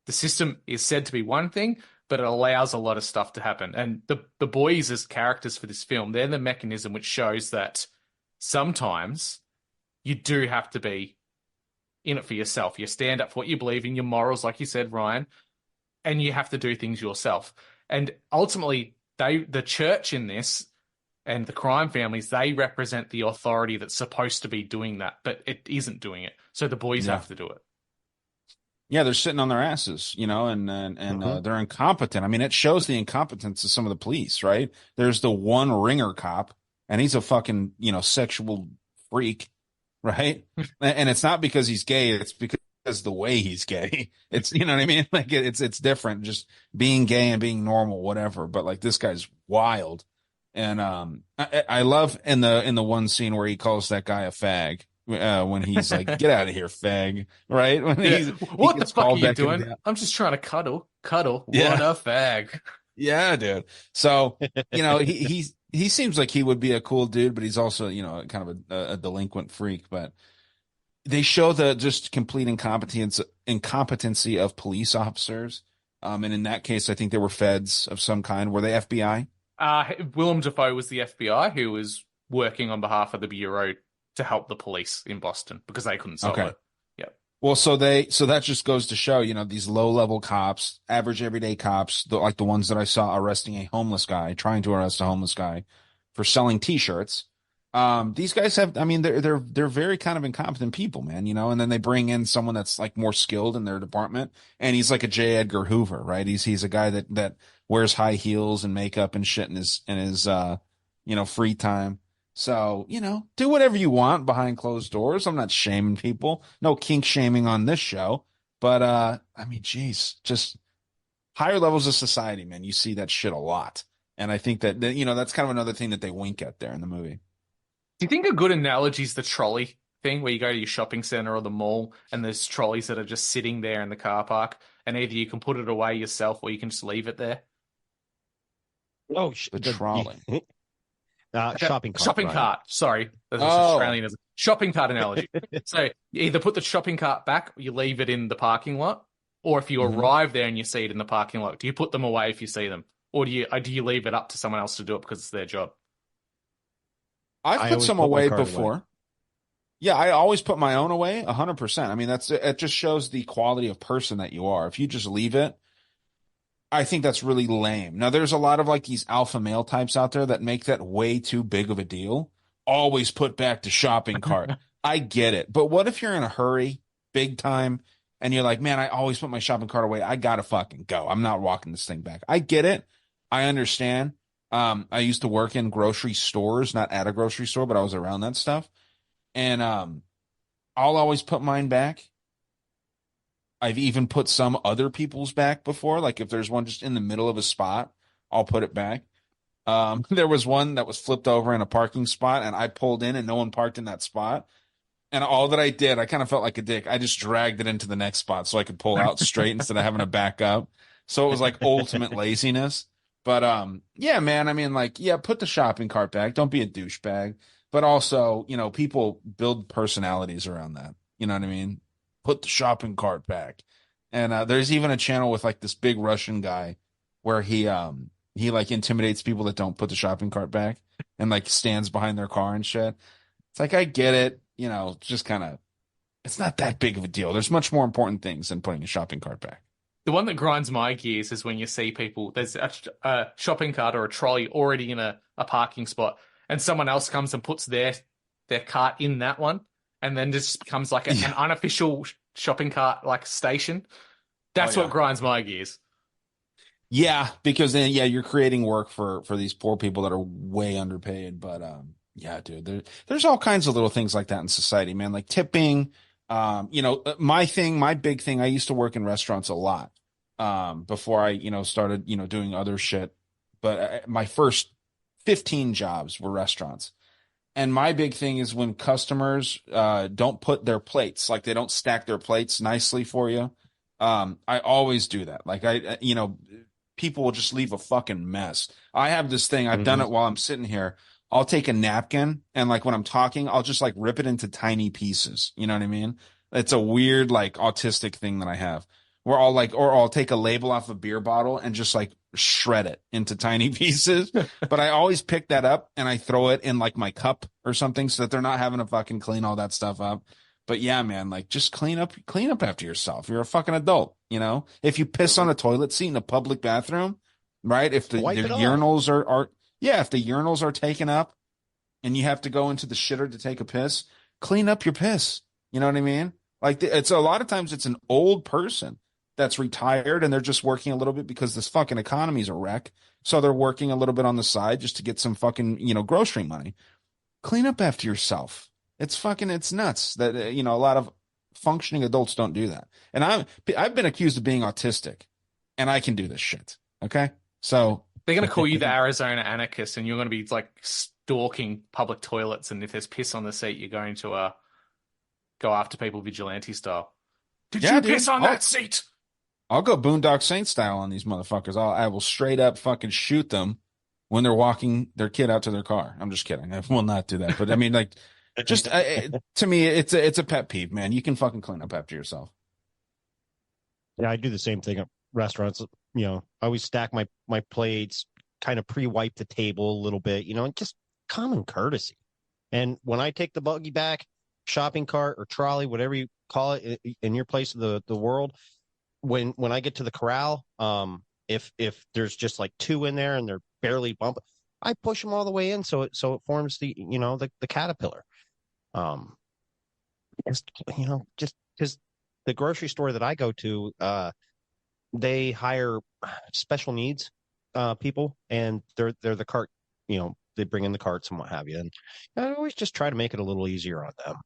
The system is said to be one thing, but it allows a lot of stuff to happen. And the boys as characters for this film, they're the mechanism which shows that sometimes you do have to be in it for yourself. You stand up for what you believe in, your morals, like you said, Ryan, and you have to do things yourself. And ultimately, the church in this and the crime families, they represent the authority that's supposed to be doing that, but it isn't doing it. So the boys have to do it. Yeah, they're sitting on their asses, and they're incompetent. I mean, it shows the incompetence of some of the police, right? There's the one ringer cop, and he's a fucking, sexual freak, right? And it's not because he's gay; it's because the way he's gay. It's, you know what I mean? Like it's different, just being gay and being normal, whatever. But like this guy's wild, and I love in the one scene where he calls that guy a fag. When he's like, get out of here, fag, right? When what the fuck are you doing? I'm just trying to cuddle. Yeah. What a fag. Yeah, dude. So, he seems like he would be a cool dude, but he's also, kind of a delinquent freak. But they show the just complete incompetency of police officers. And in that case, I think they were feds of some kind. Were they FBI? Willem Dafoe was the FBI who was working on behalf of the Bureau to help the police in Boston because they couldn't solve it. Yeah. Well, so that just goes to show, these low-level cops, average everyday cops, like the ones that I saw arresting a homeless guy, trying to arrest a homeless guy for selling T-shirts. These guys have, I mean, they're very kind of incompetent people, man, and then they bring in someone that's like more skilled in their department, and he's like a J. Edgar Hoover, right? He's a guy that wears high heels and makeup and shit in his free time. So, do whatever you want behind closed doors. I'm not shaming people. No kink shaming on this show. But, I mean, geez, just higher levels of society, man. You see that shit a lot. And I think that, that's kind of another thing that they wink at there in the movie. Do you think a good analogy is the trolley thing where you go to your shopping center or the mall and there's trolleys that are just sitting there in the car park and either you can put it away yourself or you can just leave it there? Oh, the trolley. Shopping cart. Shopping cart. Sorry. That's Australian. Shopping cart analogy. So you either put the shopping cart back or you leave it in the parking lot. Or if you arrive there and you see it in the parking lot, do you put them away if you see them? Or do you leave it up to someone else to do it because it's their job? I've put some away before. Yeah, I always put my own away 100%. I mean, it just shows the quality of person that you are. If you just leave it, I think that's really lame. Now, there's a lot of like these alpha male types out there that make that way too big of a deal. Always put back the shopping cart. I get it. But what if you're in a hurry, big time, and you're like, man, I always put my shopping cart away. I gotta fucking go. I'm not walking this thing back. I get it. I understand. I used to work in grocery stores, not at a grocery store, but I was around that stuff. And I'll always put mine back. I've even put some other people's back before. Like if there's one just in the middle of a spot, I'll put it back. There was one that was flipped over in a parking spot and I pulled in and no one parked in that spot. And all that I did, I kind of felt like a dick. I just dragged it into the next spot so I could pull out straight instead of having to back up. So it was like ultimate laziness. But yeah, man, I mean, like, yeah, put the shopping cart back. Don't be a douchebag. But also, people build personalities around that. You know what I mean? Put the shopping cart back. And there's even a channel with like this big Russian guy where he like intimidates people that don't put the shopping cart back and like stands behind their car and shit. It's like, I get it. Just kind of, it's not that big of a deal. There's much more important things than putting a shopping cart back. The one that grinds my gears is when you see people, there's a shopping cart or a trolley already in a parking spot and someone else comes and puts their cart in that one. And then just becomes like an unofficial shopping cart like station. That's what grinds my gears. Yeah, because then you're creating work for these poor people that are way underpaid. But yeah, dude, there's all kinds of little things like that in society, man. Like tipping. My big thing. I used to work in restaurants a lot before I started doing other shit. But my first 15 jobs were restaurants. And my big thing is when customers don't put their plates, like they don't stack their plates nicely for you. I always do that. Like people will just leave a fucking mess. I have this thing. I've done it while I'm sitting here. I'll take a napkin and like when I'm talking, I'll just like rip it into tiny pieces. You know what I mean? It's a weird like autistic thing that I have where I'll take a label off a beer bottle and just like shred it into tiny pieces. But I always pick that up and I throw it in like my cup or something so that they're not having to fucking clean all that stuff up. But yeah, man, like just clean up after yourself. You're a fucking adult, If you piss on a toilet seat in a public bathroom, right? If the urinals if the urinals are taken up and you have to go into the shitter to take a piss, clean up your piss. You know what I mean? Like it's a lot of times it's an old person that's retired and they're just working a little bit because this fucking economy is a wreck. So they're working a little bit on the side just to get some fucking, grocery money. Clean up after yourself. It's nuts that, a lot of functioning adults don't do that. And I've been accused of being autistic and I can do this shit. Okay. So they're going to call you the Arizona anarchist and you're going to be like stalking public toilets. And if there's piss on the seat, you're going to go after people vigilante style. Did you piss on that seat? I'll go Boondock Saints style on these motherfuckers. I will straight up fucking shoot them when they're walking their kid out to their car. I'm just kidding. I will not do that. But I mean, like, just to me, it's a pet peeve, man. You can fucking clean up after yourself. Yeah, I do the same thing at restaurants. I always stack my plates, kind of pre-wipe the table a little bit, and just common courtesy. And when I take the buggy back, shopping cart or trolley, whatever you call it in your place of the world. When I get to the corral, if there's just like two in there and they're barely bumping, I push them all the way in so it forms the caterpillar. Just because the grocery store that I go to, they hire special needs people, and they're the cart, they bring in the carts and what have you, and I always just try to make it a little easier on them.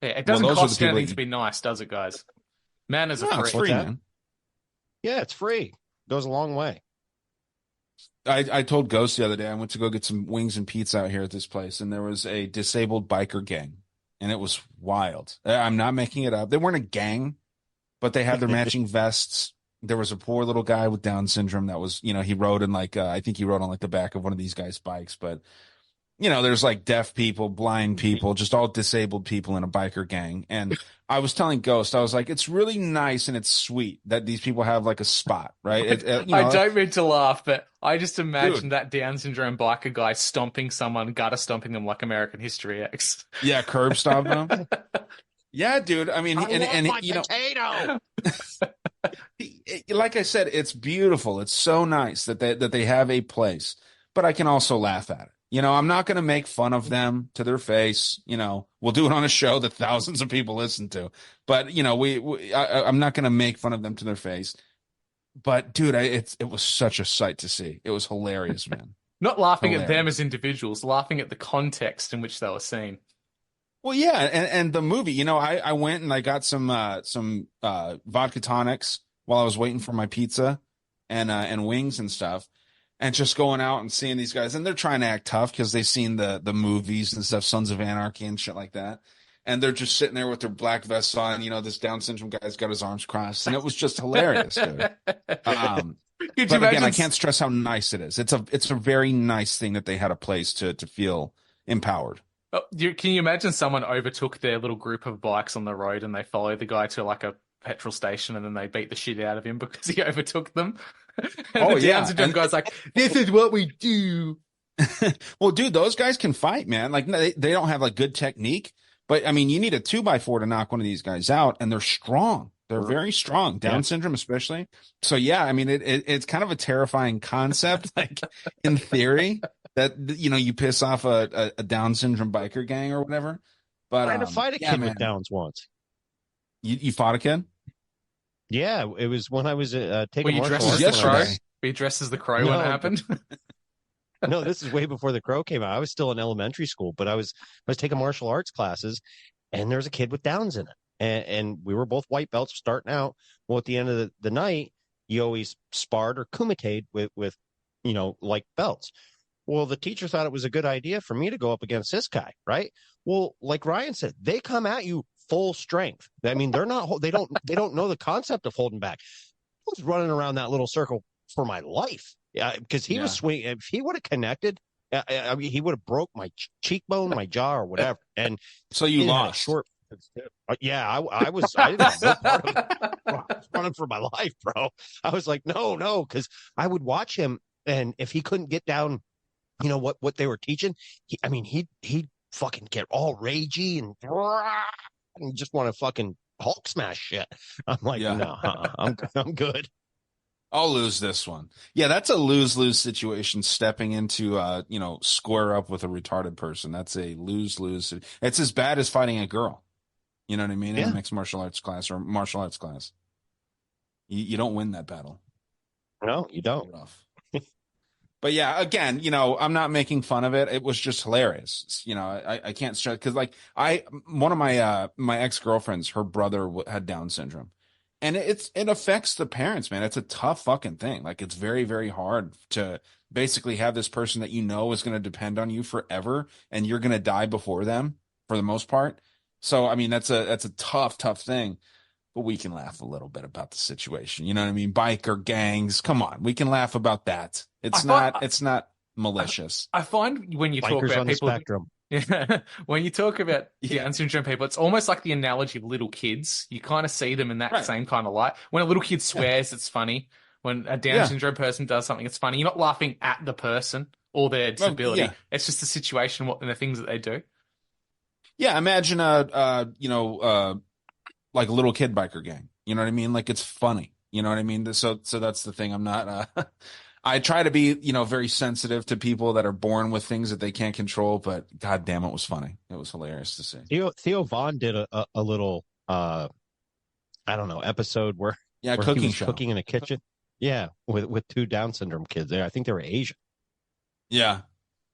Yeah, it doesn't cost anything to be nice, does it, guys? Manners are free. It's free, man. Yeah, it's free. Goes a long way. I told Ghost the other day I went to go get some wings and pizza out here at this place, and there was a disabled biker gang, and it was wild. I'm not making it up. They weren't a gang, but they had their matching vests. There was a poor little guy with Down syndrome that was, he rode in I think he rode on the back of one of these guys' bikes, but there's like deaf people, blind people, just all disabled people in a biker gang. And I was telling Ghost, I was like, it's really nice and it's sweet that these people have like a spot, right? I don't mean to laugh, but I just imagine that Down syndrome biker guy stomping someone, gutter stomping them like American History X. Yeah, curb stomp them. Yeah, dude. I mean, potato. Like I said, it's beautiful. It's so nice that they have a place, but I can also laugh at it. I'm not going to make fun of them to their face. We'll do it on a show that thousands of people listen to, but I'm not going to make fun of them to their face. But dude, it was such a sight to see. It was hilarious, man. Not laughing at them as individuals, laughing at the context in which they were seen. Well, yeah, and the movie, I went and I got some vodka tonics while I was waiting for my pizza and wings and stuff. And just going out and seeing these guys, and they're trying to act tough because they've seen the movies and stuff, Sons of Anarchy and shit like that. And they're just sitting there with their black vests on. This Down syndrome guy's got his arms crossed, and it was just hilarious, dude. But again, I can't stress how nice it is. It's a very nice thing that they had a place to feel empowered. Oh, can you imagine someone overtook their little group of bikes on the road and they follow the guy to like a petrol station and then they beat the shit out of him because he overtook them? And the Down syndrome guy's like, this is what we do. Well, dude, those guys can fight, man. Like they don't have like good technique, but I mean, you need a 2x4 to knock one of these guys out, and they're strong. They're very strong. Down syndrome, especially. So yeah, I mean, it's kind of a terrifying concept, like in theory, that you piss off a Down syndrome biker gang or whatever. But I had to fight a kid with Downs once. You fought a kid? Yeah, it was when I was taking martial arts. Were you dressed as the Crow when it happened? No, this is way before the Crow came out. I was still in elementary school, but I was taking martial arts classes, and there's a kid with Downs in it, and we were both white belts starting out. Well, at the end of the night, you always sparred or kumita'd with like belts. Well, the teacher thought it was a good idea for me to go up against this guy, right? Well, like Ryan said, they come at you full strength. I mean, they don't know the concept of holding back. I was running around that little circle for my life. Yeah, because he was swinging. If he would have connected, I mean, he would have broke my cheekbone, my jaw, or whatever. And so you lost. Yeah, I was. I didn't have no part of it. I was running for my life, bro. I was like, no, because I would watch him, and if he couldn't get down, what they were teaching, he'd fucking get all ragey and just want to fucking Hulk smash shit. I'm like, no, I'm good. I'll lose this one. Yeah, that's a lose-lose situation. Stepping into, square up with a retarded person. That's a lose-lose. It's as bad as fighting a girl. You know what I mean? In a mixed martial arts class or martial arts class. You don't win that battle. No, you don't. But yeah, again, I'm not making fun of it. It was just hilarious. I can't stress because one of my ex-girlfriends, her brother had Down syndrome. And it affects the parents, man. It's a tough fucking thing. Like, it's very, very hard to basically have this person that is going to depend on you forever, and you're going to die before them for the most part. So, I mean, that's a tough thing. But we can laugh a little bit about the situation. You know what I mean? Biker gangs. Come on, we can laugh about that. It's not malicious. I find when you talk Bikers about on people, the spectrum. Yeah. When you talk about Down syndrome people, it's almost like the analogy of little kids. You kind of see them in that same kind of light. When a little kid swears, it's funny. When a Down syndrome person does something, it's funny. You're not laughing at the person or their disability. It's just the situation and the things that they do. Yeah, imagine like a little kid biker gang. You know what I mean? Like it's funny. You know what I mean? So that's the thing. I'm not. I try to be very sensitive to people that are born with things that they can't control. But god damn, it was funny. It was hilarious to see. Theo Vaughn did a little I don't know episode where cooking he was show. Cooking in a kitchen. Yeah, with 2 Down syndrome kids there. I think they were Asian. Yeah.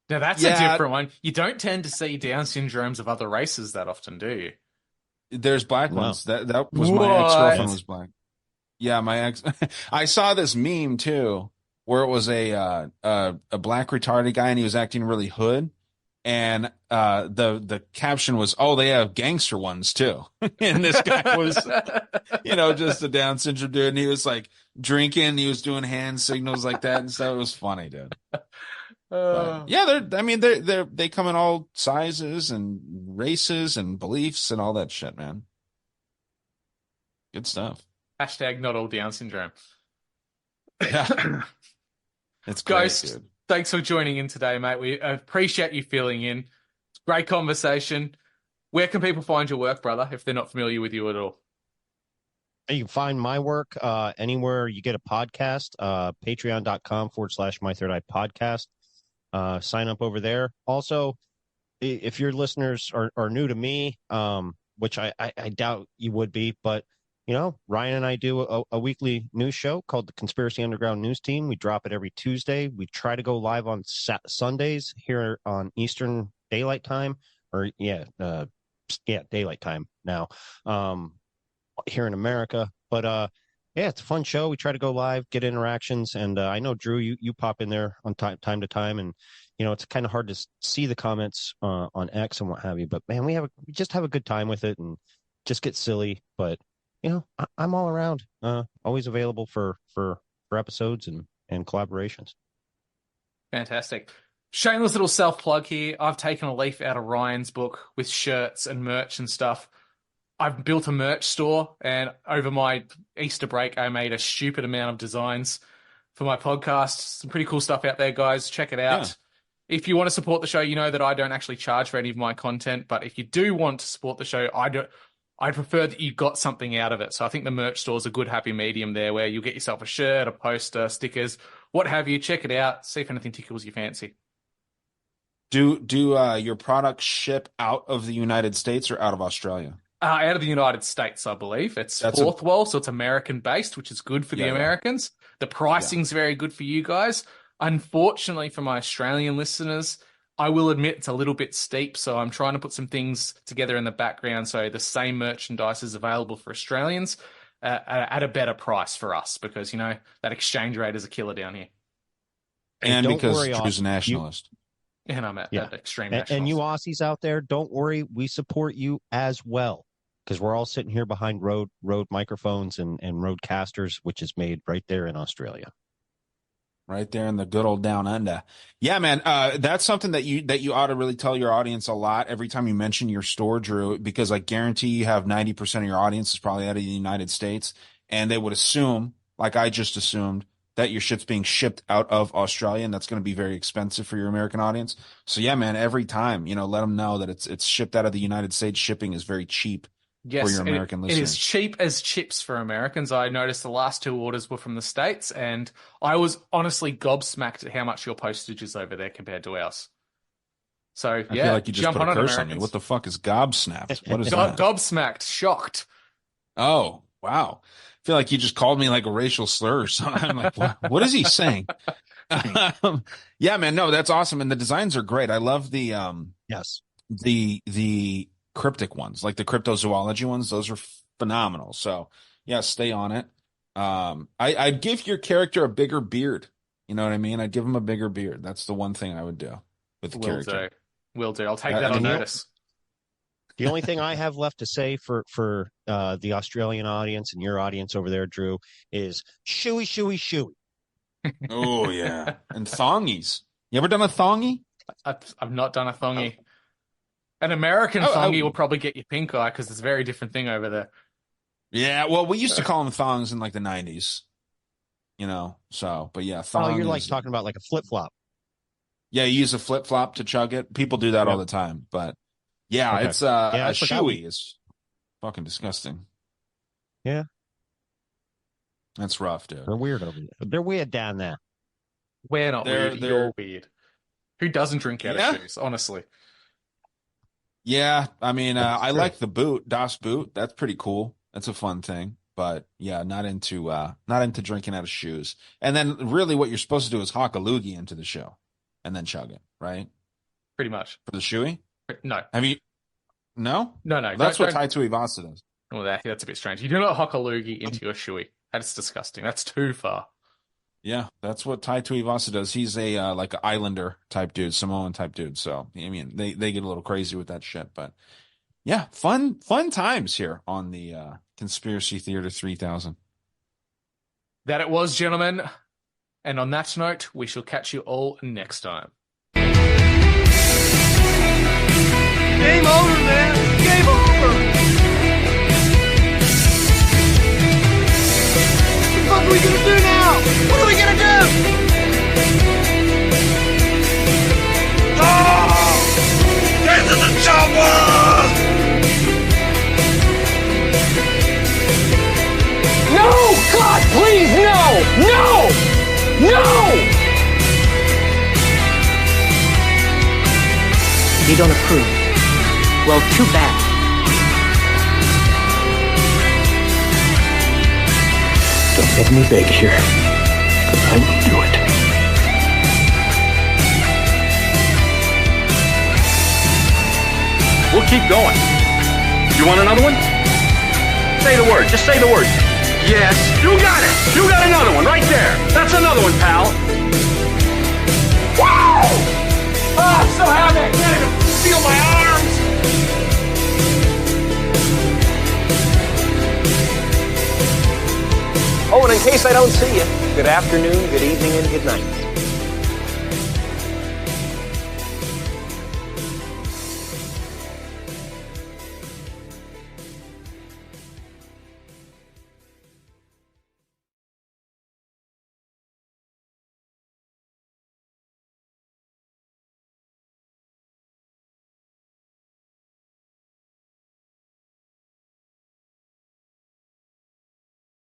Now that's a different one. You don't tend to see Down syndromes of other races that often, do you? There's black ones. That was my ex-girlfriend was black. Yeah, my ex. I saw this meme too, where it was a black retarded guy and he was acting really hood, and the caption was, "Oh, they have gangster ones too." And this guy was, just a Down syndrome dude, and he was like drinking, he was doing hand signals like that, and so it was funny, dude. Yeah, they come in all sizes and races and beliefs and all that shit, man. Good stuff. Hashtag not all Down syndrome. Yeah. It's great, Ghost, dude. Thanks for joining in today, mate. We appreciate you filling in. Great conversation. Where can people find your work, brother, if they're not familiar with you at all? You can find my work anywhere you get a podcast, patreon.com/My Third Eye Podcast. Sign up over there. Also, if your listeners are new to me, which I doubt you would be, but Ryan and I do a weekly news show called the Conspiracy Underground News Team. We drop it every Tuesday. We try to go live on Sundays here on Eastern Daylight Time, or Daylight Time now, here in America. But it's a fun show. We try to go live, get interactions, and I know Drew, you pop in there on time to time, and it's kind of hard to see the comments on X and what have you. But man, we just have a good time with it and just get silly. But I'm all around, always available for episodes and collaborations. Fantastic. Shameless little self-plug here. I've taken a leaf out of Ryan's book with shirts and merch and stuff. I've built a merch store, and over my Easter break, I made a stupid amount of designs for my podcast. Some pretty cool stuff out there, guys. Check it out. Yeah. If you want to support the show, you know that I don't actually charge for any of my content, but if you do want to support the show, I prefer that you got something out of it. So I think the merch store is a good happy medium there where you'll get yourself a shirt, a poster, stickers, what have you. Check it out. See if anything tickles your fancy. Do your products ship out of the United States or out of Australia? Out of the United States, I believe. It's fourth wall, so it's American-based, which is good for the Americans. The pricing's very good for you guys. Unfortunately, for my Australian listeners, I will admit it's a little bit steep, so I'm trying to put some things together in the background so the same merchandise is available for Australians at a better price for us because, that exchange rate is a killer down here. And because Drew's a nationalist. And I'm at extreme nationalist. And you Aussies out there, don't worry. We support you as well because we're all sitting here behind Rode microphones and Rodecasters, which is made right there in Australia. Right there in the good old down under. Yeah, man. That's something that you ought to really tell your audience a lot every time you mention your store, Drew, because I guarantee you have 90% of your audience is probably out of the United States. And they would assume, like I just assumed, that your shit's being shipped out of Australia, and that's going to be very expensive for your American audience. So yeah, man, every time, let them know that it's shipped out of the United States. Shipping is very cheap. Yes, for your American listeners. It is cheap as chips for Americans. I noticed the last 2 orders were from the States, and I was honestly gobsmacked at how much your postage is over there compared to ours. So, I feel like you just put a curse on me. What the fuck is gobsnapped? What is that? Gobsmacked, shocked. Oh, wow. I feel like you just called me like a racial slur or something. I'm like, what is he saying? Yeah, man, no, that's awesome. And the designs are great. I love the the cryptic ones, like the cryptozoology ones. Those are phenomenal. So yeah, stay on it. I'd give your character a bigger beard. You know what I mean? I'd give him a bigger beard. That's the one thing I would do with the character. Will do. I'll take that on notice. The only thing I have left to say for the Australian audience and your audience over there, Drew, is shooey, shooey, shooey. Oh yeah, and thongies. You ever done a thongy? I've not done a thongy. An American thongy will probably get you pink eye because it's a very different thing over there. Yeah, well, we used to call them thongs in like the 90s. But yeah, thong. Oh, you're like talking about like a flip flop. Yeah, you use a flip flop to chug it. People do that all the time, but Yeah, Okay. it's Yeah, I a forgot shoey is fucking disgusting. Yeah. That's rough, dude. They're weird over there. They're weird down there. We're not weird. You're weird. Who doesn't drink out of shoes, honestly? Yeah, I mean, I true. like the boot, Das Boot. That's pretty cool. That's a fun thing. But yeah, not into drinking out of shoes. And then really what you're supposed to do is hawk a loogie into the show and then chug it, right? Pretty much. For the shoey? No. Have you? No? No. That's what Tai Tuivasa does. Well, that's a bit strange. You do not hawk a loogie into your shoey. That's disgusting. That's too far. Yeah, that's what Tai Tuivasa does. He's a like an Islander type dude, Samoan type dude. So I mean, they get a little crazy with that shit. But yeah, fun times here on the Conspiracy Theater 3000. That it was, gentlemen. And on that note, we shall catch you all next time. Game over, man. Game over. What are we gonna do now? What are we gonna do? Oh! Get to the chopper! No! God, please, no! No! No! You don't approve. Well, too bad. Don't make me beg here, because I will do it. We'll keep going. You want another one? Say the word. Just say the word. Yes. You got it. You got another one right there. That's another one, pal. Wow! Oh, I'm so happy. I can't even feel my arms. Oh, and in case I don't see you, good afternoon, good evening, and good night.